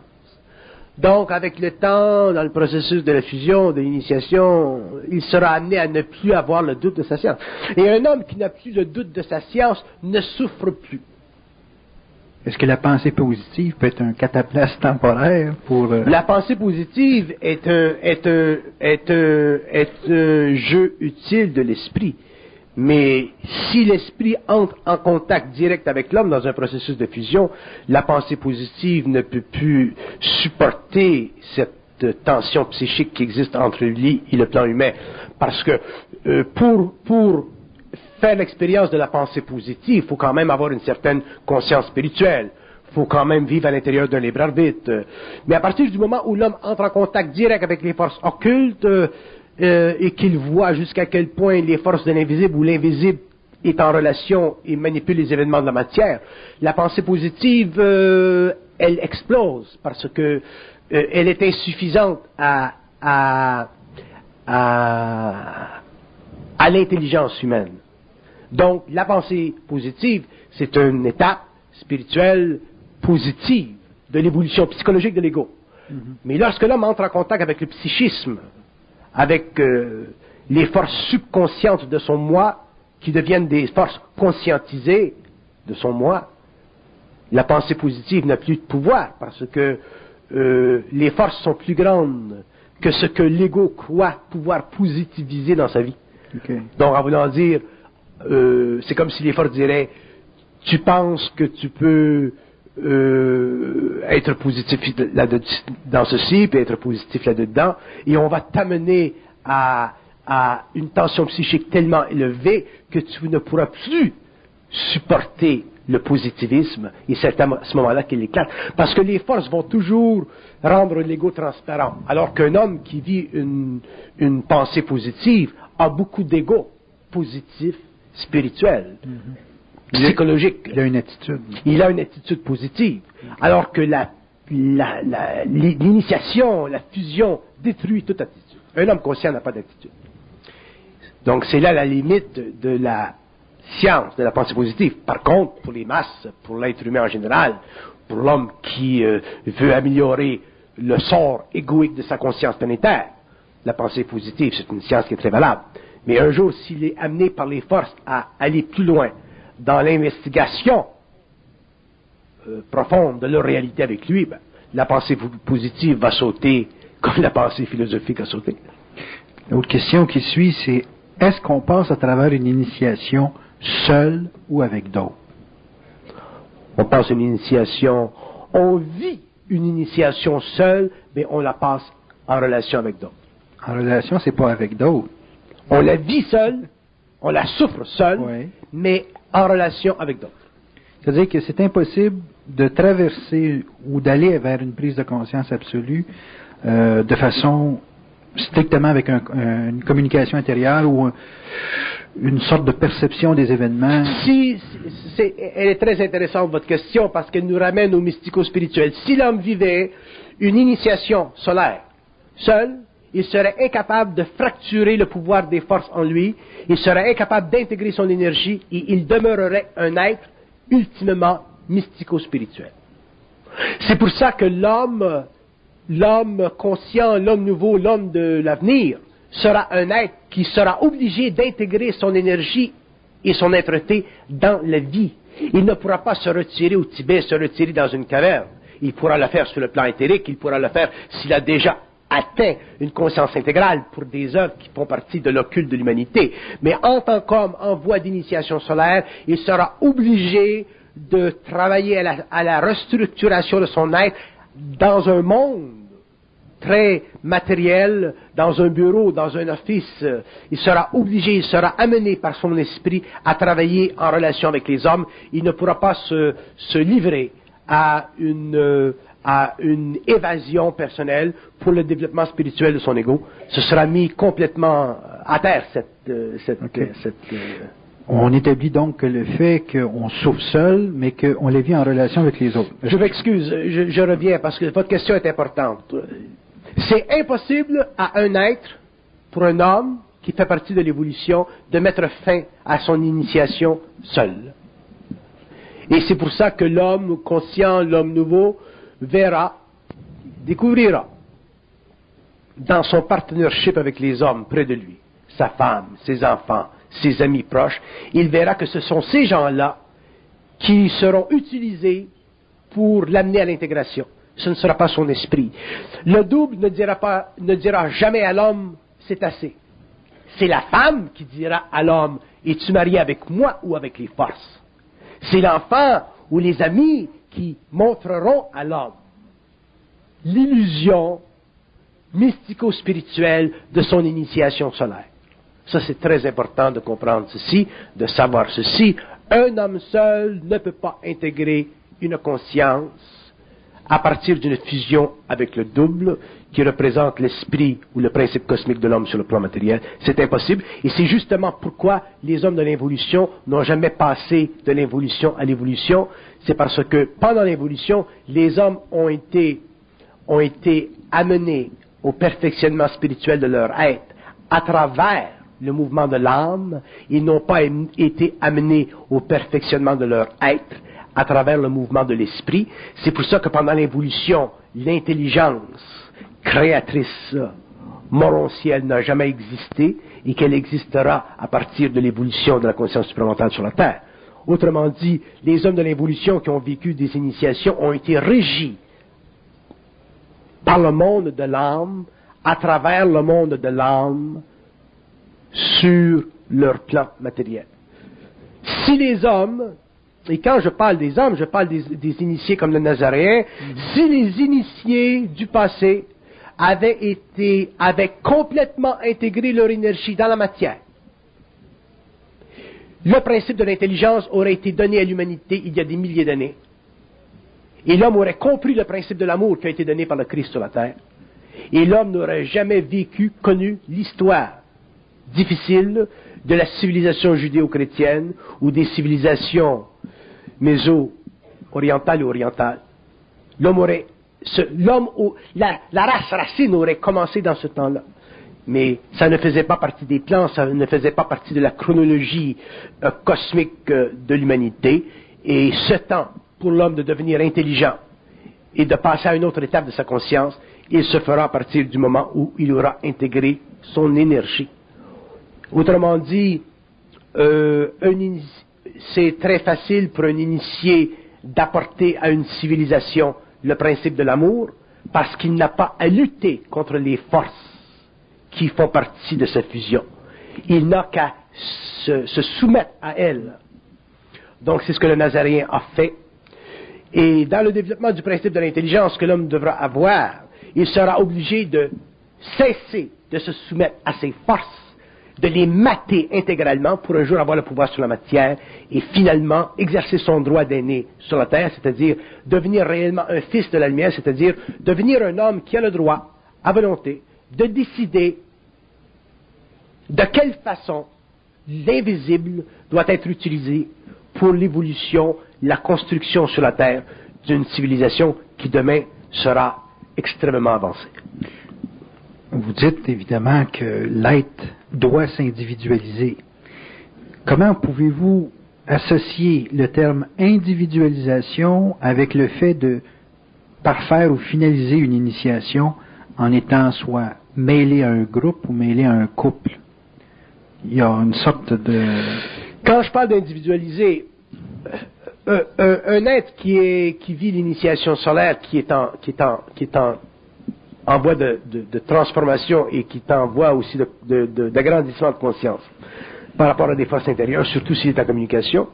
Donc, avec le temps, dans le processus de la fusion, de l'initiation, il sera amené à ne plus avoir le doute de sa science. Et un homme qui n'a plus le doute de sa science ne souffre plus. Est-ce que la pensée positive peut être un cataplasme temporaire pour... La pensée positive est un jeu utile de l'esprit. Mais si l'esprit entre en contact direct avec l'homme dans un processus de fusion, la pensée positive ne peut plus supporter cette tension psychique qui existe entre lui et le plan humain. Parce que pour faire l'expérience de la pensée positive, il faut quand même avoir une certaine conscience spirituelle. Il faut quand même vivre à l'intérieur d'un libre arbitre. Mais à partir du moment où l'homme entre en contact direct avec les forces occultes, et qu'il voit jusqu'à quel point les forces de l'invisible ou l'invisible est en relation et manipule les événements de la matière, la pensée positive, elle explose parce que elle est insuffisante à l'intelligence humaine. Donc, la pensée positive, c'est une étape spirituelle positive de l'évolution psychologique de l'ego. Mm-hmm. Mais lorsque l'homme entre en contact avec le psychisme, avec les forces subconscientes de son moi, qui deviennent des forces conscientisées de son moi, la pensée positive n'a plus de pouvoir, parce que les forces sont plus grandes que ce que l'ego croit pouvoir positiviser dans sa vie. Okay. Donc, en voulant dire, c'est comme si les forces diraient, tu penses que tu peux être positif dans ceci, puis être positif là-dedans, et on va t'amener à une tension psychique tellement élevée que tu ne pourras plus supporter le positivisme, et c'est à ce moment-là qu'il éclate. Parce que les forces vont toujours rendre l'ego transparent, alors qu'un homme qui vit une pensée positive a beaucoup d'ego positif, spirituel. Mm-hmm. Psychologique. Il a une attitude. Il a une attitude positive. Alors que l'initiation, la fusion détruit toute attitude. Un homme conscient n'a pas d'attitude. Donc c'est là la limite de la science, de la pensée positive. Par contre, pour les masses, pour l'être humain en général, pour l'homme qui veut améliorer le sort égoïque de sa conscience planétaire, la pensée positive, c'est une science qui est très valable. Mais un jour, s'il est amené par les forces à aller plus loin, dans l'investigation profonde de leur réalité avec lui, la pensée positive va sauter comme la pensée philosophique a sauté. L'autre question qui suit, c'est est-ce qu'on passe à travers une initiation seul ou avec d'autres? On passe une initiation, on vit une initiation seule, mais on la passe en relation avec d'autres. En relation, c'est pas avec d'autres. On la vit seule, on la souffre seule, Oui. mais en relation avec d'autres. C'est-à-dire que c'est impossible de traverser ou d'aller vers une prise de conscience absolue de façon strictement avec une communication intérieure ou une sorte de perception des événements. Elle est très intéressante, votre question, parce qu'elle nous ramène au mystico-spirituel. Si l'homme vivait une initiation solaire, seul, il serait incapable de fracturer le pouvoir des forces en lui, il serait incapable d'intégrer son énergie et il demeurerait un être ultimement mystico-spirituel. C'est pour ça que l'homme conscient, l'homme nouveau, l'homme de l'avenir, sera un être qui sera obligé d'intégrer son énergie et son être-té dans la vie. Il ne pourra pas se retirer au Tibet, se retirer dans une caverne. Il pourra le faire sur le plan éthérique, il pourra le faire s'il a déjà atteint une conscience intégrale pour des œuvres qui font partie de l'occulte de l'humanité. Mais en tant qu'homme en voie d'initiation solaire, il sera obligé de travailler à la restructuration de son être dans un monde très matériel, dans un bureau, dans un office. Il sera obligé, il sera amené par son esprit à travailler en relation avec les hommes. Il ne pourra pas se livrer à une évasion personnelle pour le développement spirituel de son ego. Ce sera mis complètement à terre, On établit donc que le fait qu'on souffre seul, mais qu'on les vit en relation avec les autres. Je m'excuse, je reviens parce que votre question est importante. C'est impossible à un être, pour un homme qui fait partie de l'évolution, de mettre fin à son initiation seul. Et c'est pour ça que l'homme conscient, l'homme nouveau, verra, découvrira, dans son partnership avec les hommes près de lui, sa femme, ses enfants, ses amis proches, il verra que ce sont ces gens-là qui seront utilisés pour l'amener à l'intégration. Ce ne sera pas son esprit. Le double ne dira jamais à l'homme, c'est assez. C'est la femme qui dira à l'homme, es-tu marié avec moi ou avec les forces? C'est l'enfant ou les amis qui montreront à l'homme l'illusion mystico-spirituelle de son initiation solaire. Ça, c'est très important de comprendre ceci, de savoir ceci. Un homme seul ne peut pas intégrer une conscience à partir d'une fusion avec le double qui représente l'esprit ou le principe cosmique de l'homme sur le plan matériel. C'est impossible. Et c'est justement pourquoi les hommes de l'involution n'ont jamais passé de l'involution à l'évolution. C'est parce que pendant l'évolution, les hommes ont été amenés au perfectionnement spirituel de leur être à travers le mouvement de l'âme. Ils n'ont pas été amenés au perfectionnement de leur être à travers le mouvement de l'esprit. C'est pour ça que pendant l'évolution, l'intelligence créatrice morontielle n'a jamais existé et qu'elle existera à partir de l'évolution de la conscience supramentale sur la Terre. Autrement dit, les hommes de l'évolution qui ont vécu des initiations ont été régis par le monde de l'âme, à travers le monde de l'âme, sur leur plan matériel. Si les hommes, et quand je parle des hommes, je parle des initiés comme le Nazaréen, si les initiés du passé avaient complètement intégré leur énergie dans la matière, le principe de l'intelligence aurait été donné à l'humanité il y a des milliers d'années. Et l'homme aurait compris le principe de l'amour qui a été donné par le Christ sur la terre. Et l'homme n'aurait jamais connu l'histoire difficile de la civilisation judéo-chrétienne ou des civilisations méso-orientales et orientales. La race racine aurait commencé dans ce temps-là. Mais ça ne faisait pas partie des plans, ça ne faisait pas partie de la chronologie cosmique de l'humanité. Et ce temps, pour l'homme de devenir intelligent et de passer à une autre étape de sa conscience, il se fera à partir du moment où il aura intégré son énergie. Autrement dit, c'est très facile pour un initié d'apporter à une civilisation le principe de l'amour parce qu'il n'a pas à lutter contre les forces qui font partie de cette fusion. Il n'a qu'à se soumettre à elle. Donc, c'est ce que le Nazaréen a fait. Et dans le développement du principe de l'intelligence que l'homme devra avoir, il sera obligé de cesser de se soumettre à ses forces, de les mater intégralement pour un jour avoir le pouvoir sur la matière et finalement exercer son droit d'aîné sur la terre, c'est-à-dire devenir réellement un fils de la lumière, c'est-à-dire devenir un homme qui a le droit, à volonté, de décider de quelle façon l'invisible doit être utilisé pour l'évolution, la construction sur la terre d'une civilisation qui demain sera extrêmement avancée. Vous dites évidemment que l'être doit s'individualiser. Comment pouvez-vous associer le terme individualisation avec le fait de parfaire ou finaliser une initiation en étant soit mêlé à un groupe ou mêlé à un couple? Il y a une sorte de... Quand je parle d'individualiser, un être qui vit l'initiation solaire, qui est en voie de transformation et qui est en voie aussi d'agrandissement de conscience par rapport à des forces intérieures, surtout s'il est en communication,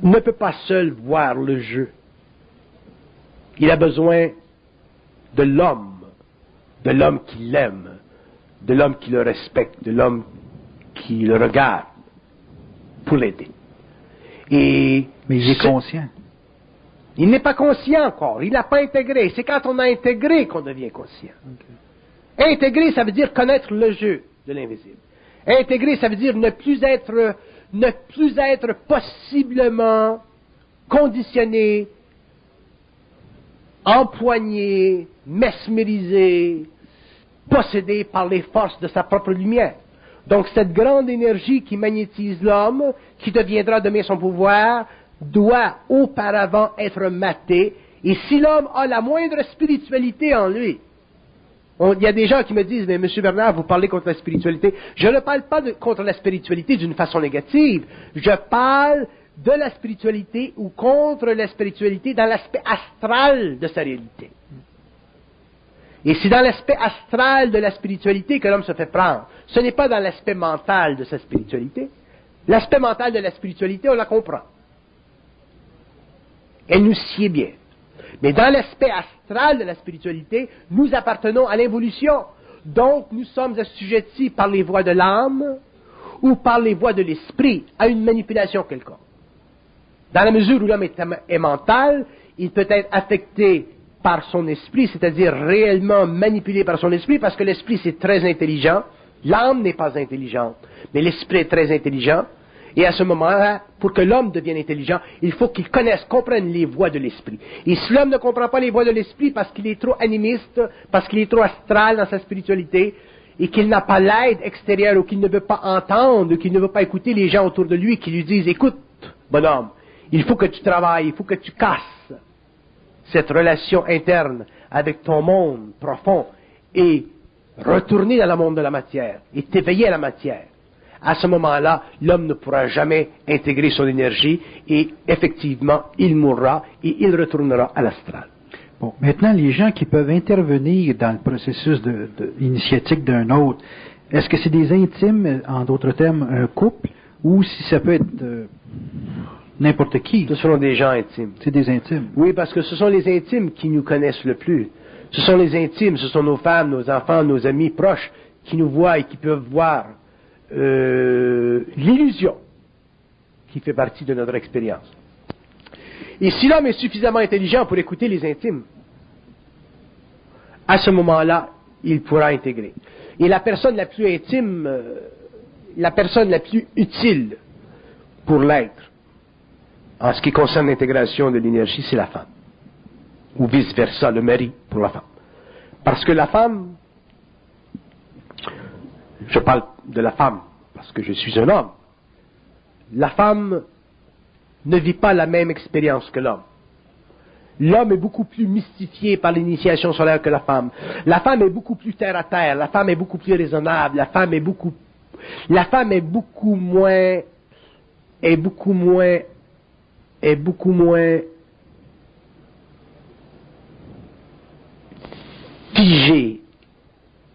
ne peut pas seul voir le jeu. Il a besoin de l'homme qui l'aime, de l'homme qui le respecte, de l'homme qui le regarde pour l'aider. Mais il est conscient. Il n'est pas conscient encore, il n'a pas intégré. C'est quand on a intégré qu'on devient conscient. Okay. Intégrer, ça veut dire connaître le jeu de l'invisible. Intégrer, ça veut dire ne plus être possiblement conditionné, empoigné, mesmérisé, possédé par les forces de sa propre lumière. Donc cette grande énergie qui magnétise l'homme, qui deviendra demain son pouvoir, doit auparavant être matée. Et si l'homme a la moindre spiritualité en lui, il y a des gens qui me disent, mais M. Bernard, vous parlez contre la spiritualité. Je ne parle pas contre la spiritualité d'une façon négative. Je parle de la spiritualité ou contre la spiritualité dans l'aspect astral de sa réalité. Et c'est dans l'aspect astral de la spiritualité que l'homme se fait prendre. Ce n'est pas dans l'aspect mental de sa spiritualité. L'aspect mental de la spiritualité, on la comprend. Elle nous sied bien. Mais dans l'aspect astral de la spiritualité, nous appartenons à l'évolution. Donc, nous sommes assujettis par les voies de l'âme ou par les voies de l'esprit à une manipulation quelconque. Dans la mesure où l'homme est mental, il peut être affecté par son esprit, c'est-à-dire réellement manipulé par son esprit, parce que l'esprit c'est très intelligent, l'âme n'est pas intelligente, mais l'esprit est très intelligent, et à ce moment-là, pour que l'homme devienne intelligent, il faut qu'il comprenne les voies de l'esprit. Et si l'homme ne comprend pas les voies de l'esprit parce qu'il est trop animiste, parce qu'il est trop astral dans sa spiritualité, et qu'il n'a pas l'aide extérieure, ou qu'il ne veut pas entendre, ou qu'il ne veut pas écouter les gens autour de lui qui lui disent, écoute, bonhomme, il faut que tu travailles, il faut que tu casses cette relation interne avec ton monde profond et retourner dans le monde de la matière et t'éveiller à la matière. À ce moment-là, l'homme ne pourra jamais intégrer son énergie et effectivement, il mourra et il retournera à l'astral. Bon, maintenant, les gens qui peuvent intervenir dans le processus initiatique d'un autre, est-ce que c'est des intimes, en d'autres termes, un couple, ou si ça peut être n'importe qui? Ce seront des gens intimes. C'est des intimes. Oui, parce que ce sont les intimes qui nous connaissent le plus. Ce sont les intimes, ce sont nos femmes, nos enfants, nos amis proches qui nous voient et qui peuvent voir l'illusion qui fait partie de notre expérience. Et si l'homme est suffisamment intelligent pour écouter les intimes, à ce moment-là, il pourra intégrer. Et la personne la plus intime, la personne la plus utile pour l'être, en ce qui concerne l'intégration de l'énergie, c'est la femme. Ou vice-versa, le mari pour la femme. Parce que la femme, je parle de la femme parce que je suis un homme, la femme ne vit pas la même expérience que l'homme. L'homme est beaucoup plus mystifié par l'initiation solaire que la femme. La femme est beaucoup plus terre à terre, la femme est beaucoup plus raisonnable, la femme est beaucoup moins figée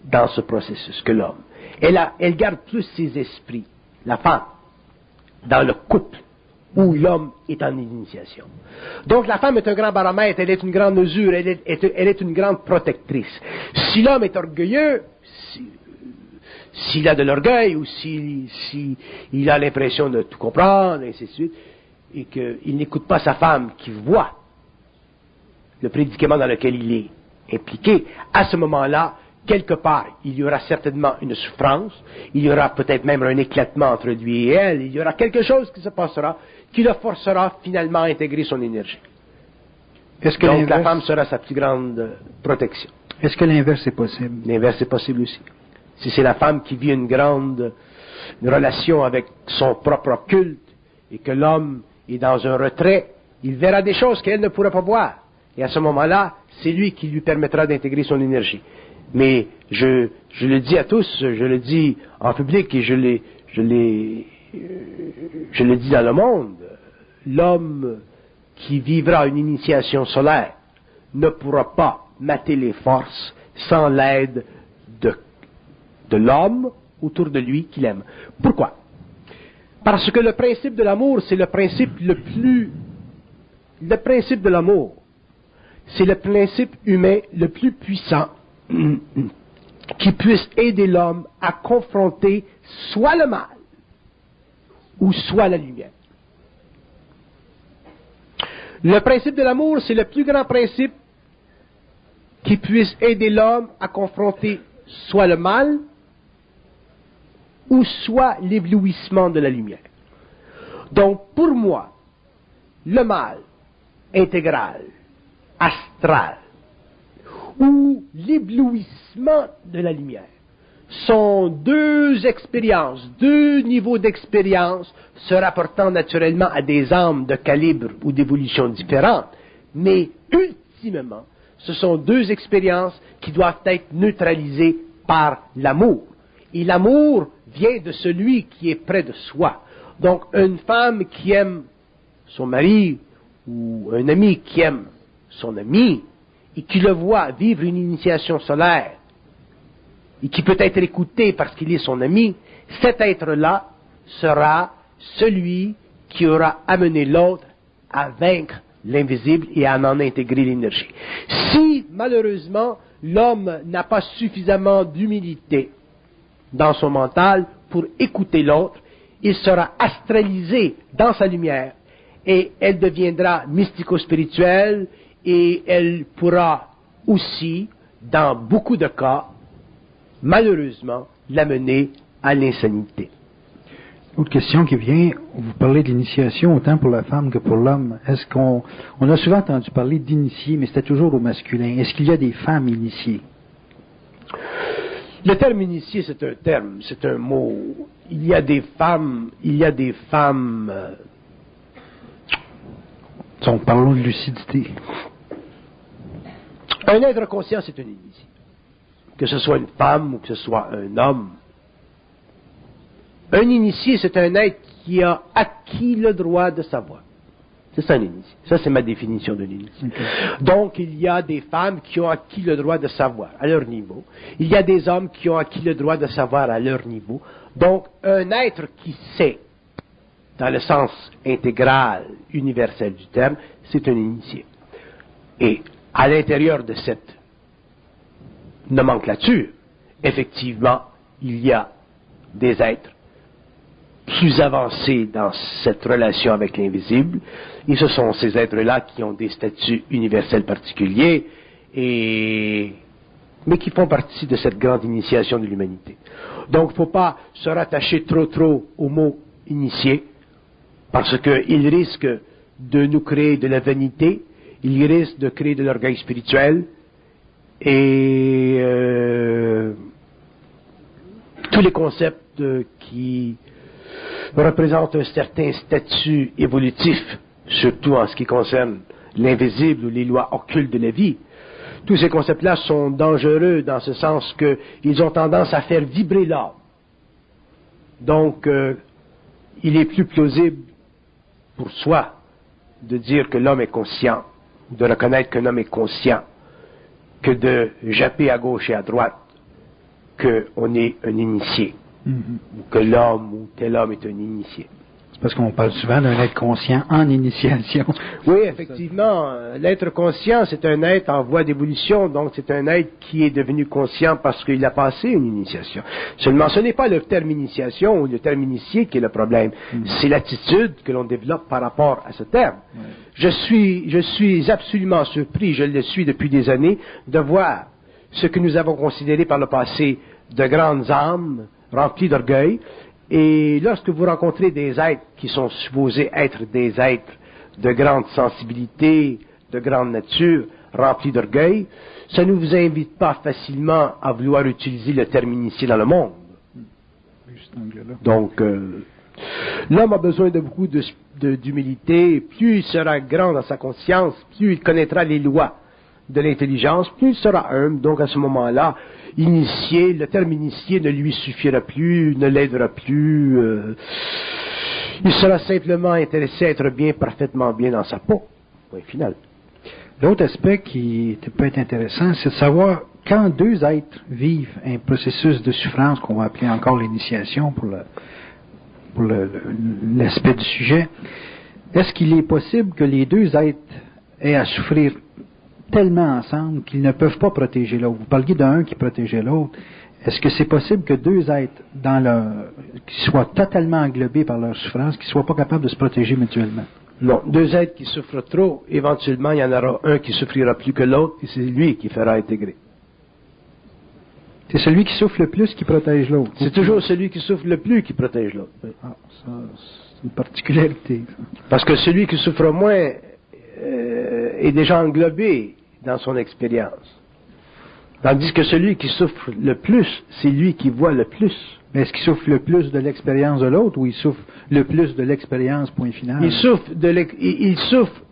dans ce processus que l'homme. Elle garde plus ses esprits, la femme, dans le couple où l'homme est en initiation. Donc la femme est un grand baromètre, elle est une grande mesure, elle est une grande protectrice. Si l'homme est orgueilleux, s'il a de l'orgueil ou s'il a l'impression de tout comprendre, et ainsi de suite, et qu'il n'écoute pas sa femme qui voit le prédicament dans lequel il est impliqué, à ce moment-là, quelque part, il y aura certainement une souffrance, il y aura peut-être même un éclatement entre lui et elle, il y aura quelque chose qui se passera qui le forcera finalement à intégrer son énergie. Donc la femme sera sa plus grande protection. Est-ce que l'inverse est possible? L'inverse est possible aussi. Si c'est la femme qui vit une relation avec son propre culte et que l'homme est dans un retrait, il verra des choses qu'elle ne pourra pas voir. Et à ce moment-là, c'est lui qui lui permettra d'intégrer son énergie. Mais je le dis à tous, je le dis en public et je le dis dans le monde, l'homme qui vivra une initiation solaire ne pourra pas mater les forces sans l'aide de l'homme autour de lui qu'il aime. Pourquoi? Parce que le principe de l'amour, c'est le principe de l'amour, c'est le principe humain le plus puissant qui puisse aider l'homme à confronter soit le mal ou soit la lumière. Le principe de l'amour, c'est le plus grand principe qui puisse aider l'homme à confronter soit le mal ou soit l'éblouissement de la lumière. Donc, pour moi, le mal intégral, astral, ou l'éblouissement de la lumière sont deux expériences, deux niveaux d'expérience se rapportant naturellement à des âmes de calibre ou d'évolution différentes, mais ultimement, ce sont deux expériences qui doivent être neutralisées par l'amour. Et l'amour vient de celui qui est près de soi. Donc, une femme qui aime son mari ou un ami qui aime son ami et qui le voit vivre une initiation solaire et qui peut être écouté parce qu'il est son ami, cet être-là sera celui qui aura amené l'autre à vaincre l'invisible et à en intégrer l'énergie. Si, malheureusement, l'homme n'a pas suffisamment d'humilité dans son mental pour écouter l'autre, il sera astralisé dans sa lumière et elle deviendra mystico-spirituelle et elle pourra aussi, dans beaucoup de cas, malheureusement, l'amener à l'insanité. Autre question qui vient, vous parlez de l'initiation autant pour la femme que pour l'homme. Est-ce qu'on a souvent entendu parler d'initiés, mais c'était toujours au masculin. Est-ce qu'il y a des femmes initiées? Le terme initié, c'est un terme, c'est un mot. Il y a des femmes. Parlons de lucidité. Un être conscient, c'est un initié. Que ce soit une femme ou que ce soit un homme. Un initié, c'est un être qui a acquis le droit de savoir. C'est ça un initié. Ça, c'est ma définition de l'initié. Okay. Donc, il y a des femmes qui ont acquis le droit de savoir à leur niveau. Il y a des hommes qui ont acquis le droit de savoir à leur niveau. Donc, un être qui sait, dans le sens intégral, universel du terme, c'est un initié. Et à l'intérieur de cette nomenclature, effectivement, il y a des êtres plus avancés dans cette relation avec l'invisible, et ce sont ces êtres-là qui ont des statuts universels particuliers, mais qui font partie de cette grande initiation de l'humanité. Donc, il ne faut pas se rattacher trop au mot initié, parce qu'il risque de nous créer de la vanité, il risque de créer de l'orgueil spirituel, et tous les concepts qui représentent un certain statut évolutif, surtout en ce qui concerne l'invisible ou les lois occultes de la vie. Tous ces concepts-là sont dangereux dans ce sens qu'ils ont tendance à faire vibrer l'âme. Donc, il est plus plausible pour soi de dire que l'homme est conscient, de reconnaître qu'un homme est conscient, que de japper à gauche et à droite, qu'on est un initié, ou que l'homme ou tel homme est un initié. Parce qu'on parle souvent d'un être conscient en initiation. Oui, effectivement, l'être conscient, c'est un être en voie d'évolution, donc c'est un être qui est devenu conscient parce qu'il a passé une initiation. Seulement, ce n'est pas le terme initiation ou le terme initié qui est le problème, c'est l'attitude que l'on développe par rapport à ce terme. Je suis absolument surpris, je le suis depuis des années, de voir ce que nous avons considéré par le passé de grandes âmes remplies d'orgueil. Et lorsque vous rencontrez des êtres qui sont supposés être des êtres de grande sensibilité, de grande nature, remplis d'orgueil, ça ne vous invite pas facilement à vouloir utiliser le terme initié dans le monde. Donc, l'homme a besoin de beaucoup d'humilité. Plus il sera grand dans sa conscience, plus il connaîtra les lois de l'intelligence, plus il sera humble. Donc, à ce moment-là, initié, le terme initié ne lui suffira plus, ne l'aidera plus. Il sera simplement intéressé à être bien, parfaitement bien dans sa peau. Point final. L'autre aspect qui peut être intéressant, c'est de savoir quand deux êtres vivent un processus de souffrance qu'on va appeler encore l'initiation pour l'aspect du sujet, est-ce qu'il est possible que les deux êtres aient à souffrir tellement ensemble qu'ils ne peuvent pas protéger l'autre? Vous parliez d'un qui protégeait l'autre. Est-ce que c'est possible que deux êtres qui soient totalement englobés par leur souffrance, qui ne soient pas capables de se protéger mutuellement? Non. Deux êtres qui souffrent trop, éventuellement, il y en aura un qui souffrira plus que l'autre, et c'est lui qui fera intégrer. C'est celui qui souffre le plus qui protège l'autre. C'est toujours celui qui souffre le plus qui protège l'autre. Oui. Ah, ça, c'est une particularité. Parce que celui qui souffre moins est déjà englobé dans son expérience. Tandis que celui qui souffre le plus, c'est lui qui voit le plus. Mais est-ce qu'il souffre le plus de l'expérience de l'autre ou il souffre le plus de l'expérience, point final? Il souffre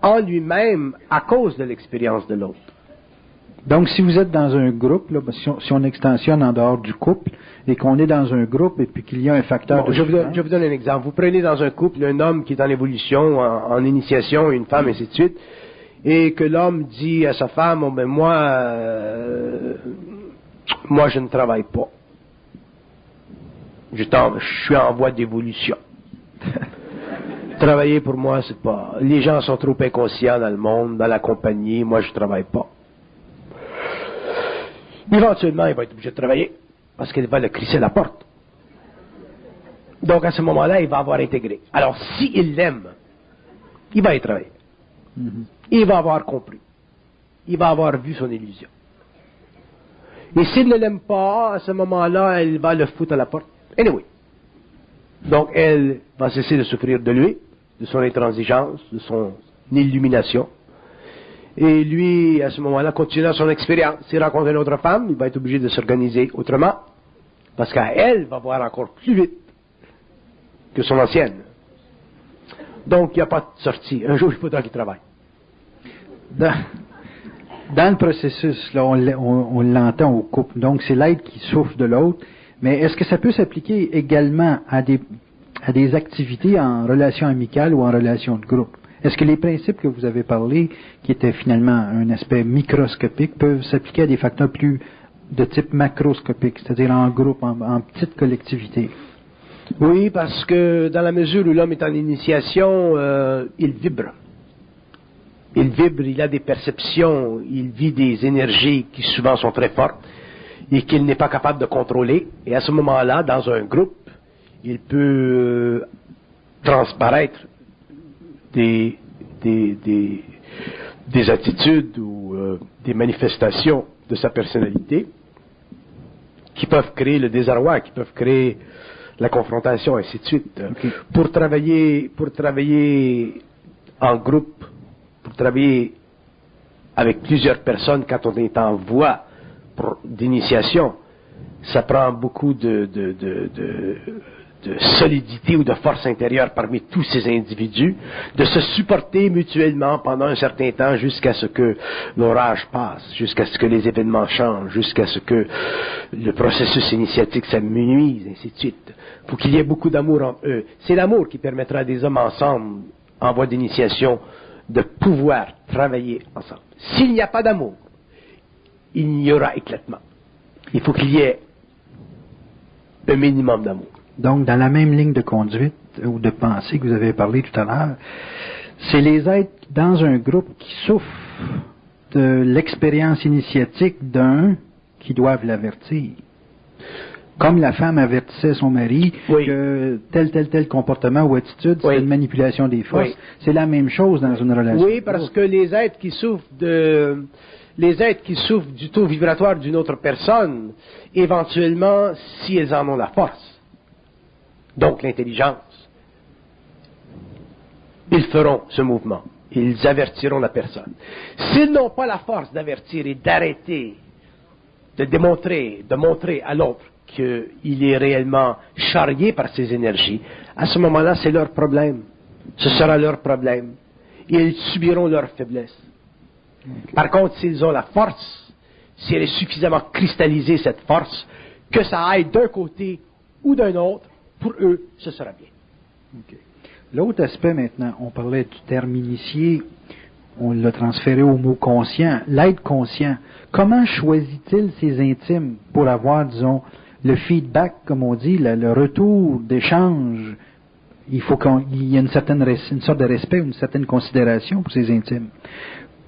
en lui-même à cause de l'expérience de l'autre. Donc, si vous êtes dans un groupe, là, si on extensionne en dehors du couple, et qu'on est dans un groupe et puis qu'il y a un facteur de souffrance... Je vous donne un exemple. Vous prenez dans un couple un homme qui est en évolution, en initiation, une femme, ainsi de suite, et que l'homme dit à sa femme, oh, ben moi, je ne travaille pas. Je suis en voie d'évolution. Travailler pour moi, c'est pas... Les gens sont trop inconscients dans le monde, dans la compagnie, moi je travaille pas. Éventuellement, il va être obligé de travailler, parce qu'il va le crisser à la porte. Donc à ce moment-là, il va avoir intégré. Alors s'il l'aime, il va y travailler. Il va avoir compris. Il va avoir vu son illusion. Et s'il ne l'aime pas, à ce moment-là, elle va le foutre à la porte. Anyway. Donc, elle va cesser de souffrir de lui, de son intransigeance, de son illumination. Et lui, à ce moment-là, continuera son expérience. S'il rencontre une autre femme, il va être obligé de s'organiser autrement, parce qu'elle va voir encore plus vite que son ancienne. Donc, il n'y a pas de sortie. Un jour, il faudra qu'il travaille. Dans le processus, là, on l'entend au couple. Donc, c'est l'être qui souffre de l'autre. Mais est-ce que ça peut s'appliquer également à des activités en relation amicale ou en relation de groupe? Est-ce que les principes que vous avez parlé, qui étaient finalement un aspect microscopique, peuvent s'appliquer à des facteurs plus de type macroscopique, c'est-à-dire en groupe, en petite collectivité? Oui, parce que dans la mesure où l'homme est en initiation, il vibre. Il vibre, il a des perceptions, il vit des énergies qui souvent sont très fortes et qu'il n'est pas capable de contrôler. Et à ce moment-là, dans un groupe, il peut transparaître des attitudes ou des manifestations de sa personnalité qui peuvent créer le désarroi, qui peuvent créer la confrontation, ainsi de suite. Okay. Pour travailler en groupe, pour travailler avec plusieurs personnes quand on est en voie d'initiation, ça prend beaucoup de solidité ou de force intérieure parmi tous ces individus, de se supporter mutuellement pendant un certain temps jusqu'à ce que l'orage passe, jusqu'à ce que les événements changent, jusqu'à ce que le processus initiatique s'amenuise, ainsi de suite. Il faut qu'il y ait beaucoup d'amour entre eux. C'est l'amour qui permettra à des hommes ensemble, en voie d'initiation, de pouvoir travailler ensemble. S'il n'y a pas d'amour, il y aura éclatement. Il faut qu'il y ait un minimum d'amour. Donc, dans la même ligne de conduite ou de pensée que vous avez parlé tout à l'heure, c'est les êtres dans un groupe qui souffrent de l'expérience initiatique d'un qui doivent l'avertir. Comme la femme avertissait son mari que tel comportement ou attitude, c'est une manipulation des forces. C'est la même chose dans une relation. Oui, parce que les êtres qui souffrent du taux vibratoire d'une autre personne, éventuellement, si elles en ont la force, donc l'intelligence, ils feront ce mouvement. Ils avertiront la personne. S'ils n'ont pas la force d'avertir et d'arrêter, de montrer à l'autre qu'il est réellement charrié par ces énergies, à ce moment-là, c'est leur problème. Ce sera leur problème. Et ils subiront leur faiblesse. Par contre, s'ils ont la force, si elle est suffisamment cristallisée, cette force, que ça aille d'un côté ou d'un autre, pour eux, ce sera bien. Okay. L'autre aspect maintenant, on parlait du terme initié, on l'a transféré au mot conscient. L'être conscient, comment choisit-il ses intimes pour avoir, disons, le feedback, comme on dit, le retour d'échange? Il faut qu'il y ait une sorte de respect, une certaine considération pour ses intimes.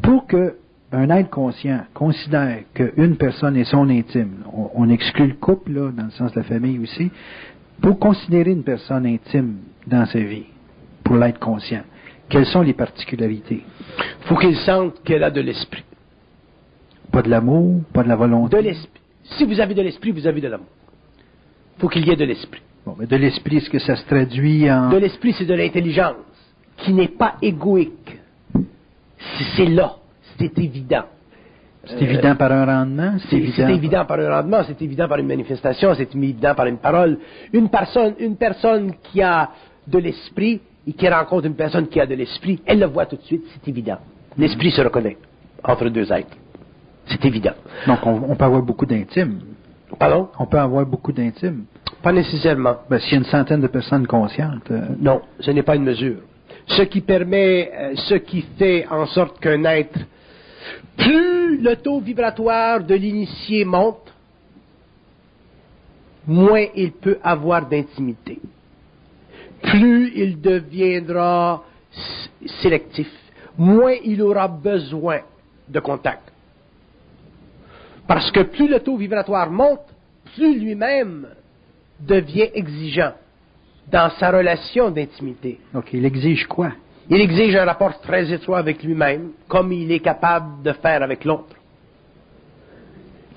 Pour qu'un être conscient considère qu'une personne est son intime, on exclut le couple, là, dans le sens de la famille aussi, pour considérer une personne intime dans sa vie, pour l'être conscient, quelles sont les particularités? Il faut qu'il sente qu'elle a de l'esprit. Pas de l'amour, pas de la volonté. De l'esprit. Si vous avez de l'esprit, vous avez de l'amour. Il faut qu'il y ait de l'esprit. Bon, mais de l'esprit, est-ce que ça se traduit en... De l'esprit, c'est de l'intelligence, qui n'est pas égoïque. C'est là, c'est évident. C'est évident par un rendement? C'est évident par un rendement, c'est évident par une manifestation, c'est évident par une parole. Une personne qui a de l'esprit et qui rencontre une personne qui a de l'esprit, elle le voit tout de suite, c'est évident. L'esprit se reconnaît entre deux êtres. C'est évident. Donc, on peut avoir beaucoup d'intimes. Pardon? On peut avoir beaucoup d'intimes. Pas nécessairement. Ben, s'il y a une centaine de personnes conscientes... Non, ce n'est pas une mesure. Ce qui fait en sorte qu'un être, plus le taux vibratoire de l'initié monte, moins il peut avoir d'intimité. Plus il deviendra sélectif, moins il aura besoin de contact. Parce que plus le taux vibratoire monte, plus lui-même devient exigeant dans sa relation d'intimité. OK, il exige quoi? Il exige un rapport très étroit avec lui-même, comme il est capable de faire avec l'autre.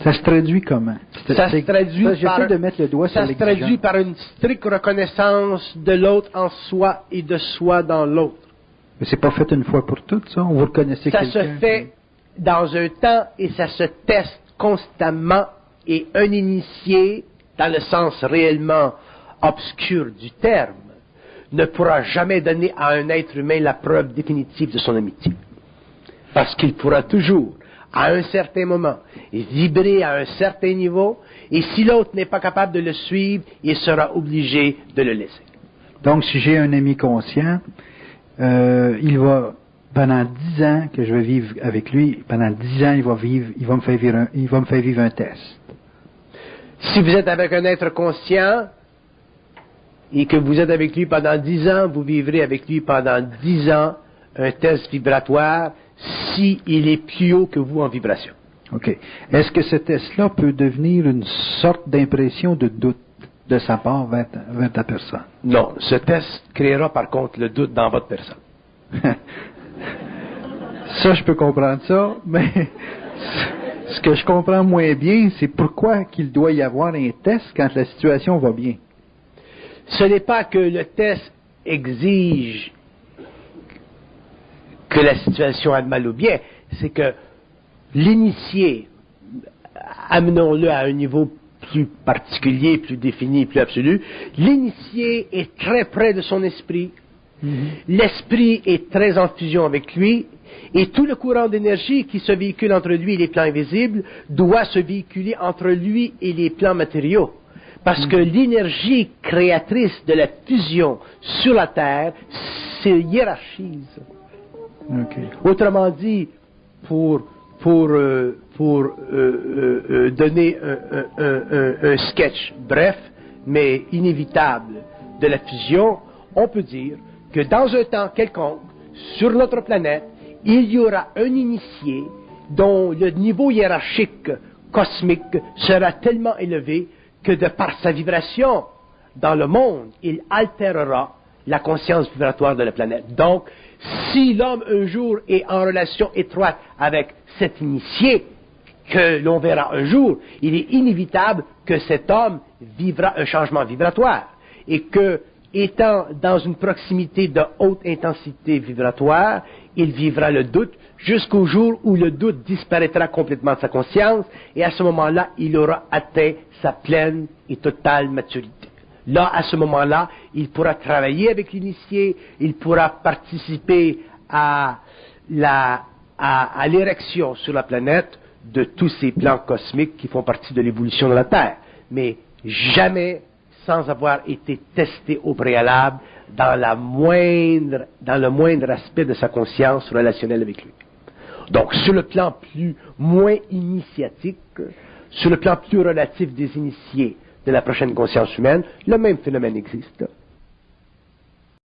Ça se traduit comment? Ça se traduit J'essaie de mettre le doigt sur l'exigence. Ça se traduit par une stricte reconnaissance de l'autre en soi et de soi dans l'autre. Mais c'est pas fait une fois pour toutes, ça? Vous reconnaissez quelqu'un? Ça se fait dans un temps et ça se teste constamment, et un initié, dans le sens réellement obscur du terme, ne pourra jamais donner à un être humain la preuve définitive de son amitié. Parce qu'il pourra toujours, à un certain moment, vibrer à un certain niveau, et si l'autre n'est pas capable de le suivre, il sera obligé de le laisser. Donc, si j'ai un ami conscient, il va, pendant 10 ans que je vais vivre avec lui, pendant 10 ans, il va me faire vivre un test. Si vous êtes avec un être conscient, et que vous êtes avec lui pendant 10 ans, vous vivrez avec lui pendant 10 ans un test vibratoire si il est plus haut que vous en vibration. OK. Est-ce que ce test-là peut devenir une sorte d'impression de doute de sa part vers ta personne? Non. Ce test créera par contre le doute dans votre personne. Ça, je peux comprendre ça, mais ce que je comprends moins bien, c'est pourquoi qu'il doit y avoir un test quand la situation va bien. Ce n'est pas que le test exige que la situation aille mal ou bien, c'est que l'initié, amenons-le à un niveau plus particulier, plus défini, plus absolu, l'initié est très près de son esprit, l'esprit est très en fusion avec lui, et tout le courant d'énergie qui se véhicule entre lui et les plans invisibles doit se véhiculer entre lui et les plans matériaux. Parce que l'énergie créatrice de la fusion sur la Terre se hiérarchise. Okay. Autrement dit, pour donner un sketch bref, mais inévitable de la fusion, on peut dire que dans un temps quelconque, sur notre planète, il y aura un initié dont le niveau hiérarchique cosmique sera tellement élevé que de par sa vibration dans le monde, il altérera la conscience vibratoire de la planète. Donc, si l'homme un jour est en relation étroite avec cet initié, que l'on verra un jour, il est inévitable que cet homme vivra un changement vibratoire et que, étant dans une proximité de haute intensité vibratoire, il vivra le doute jusqu'au jour où le doute disparaîtra complètement de sa conscience et à ce moment-là, il aura atteint sa pleine et totale maturité. Là, à ce moment-là, il pourra travailler avec l'initié, il pourra participer à l'érection sur la planète de tous ces plans cosmiques qui font partie de l'évolution de la Terre, mais jamais sans avoir été testé au préalable dans le moindre aspect de sa conscience relationnelle avec lui. Donc, sur le plan moins initiatique, sur le plan plus relatif des initiés de la prochaine conscience humaine, le même phénomène existe.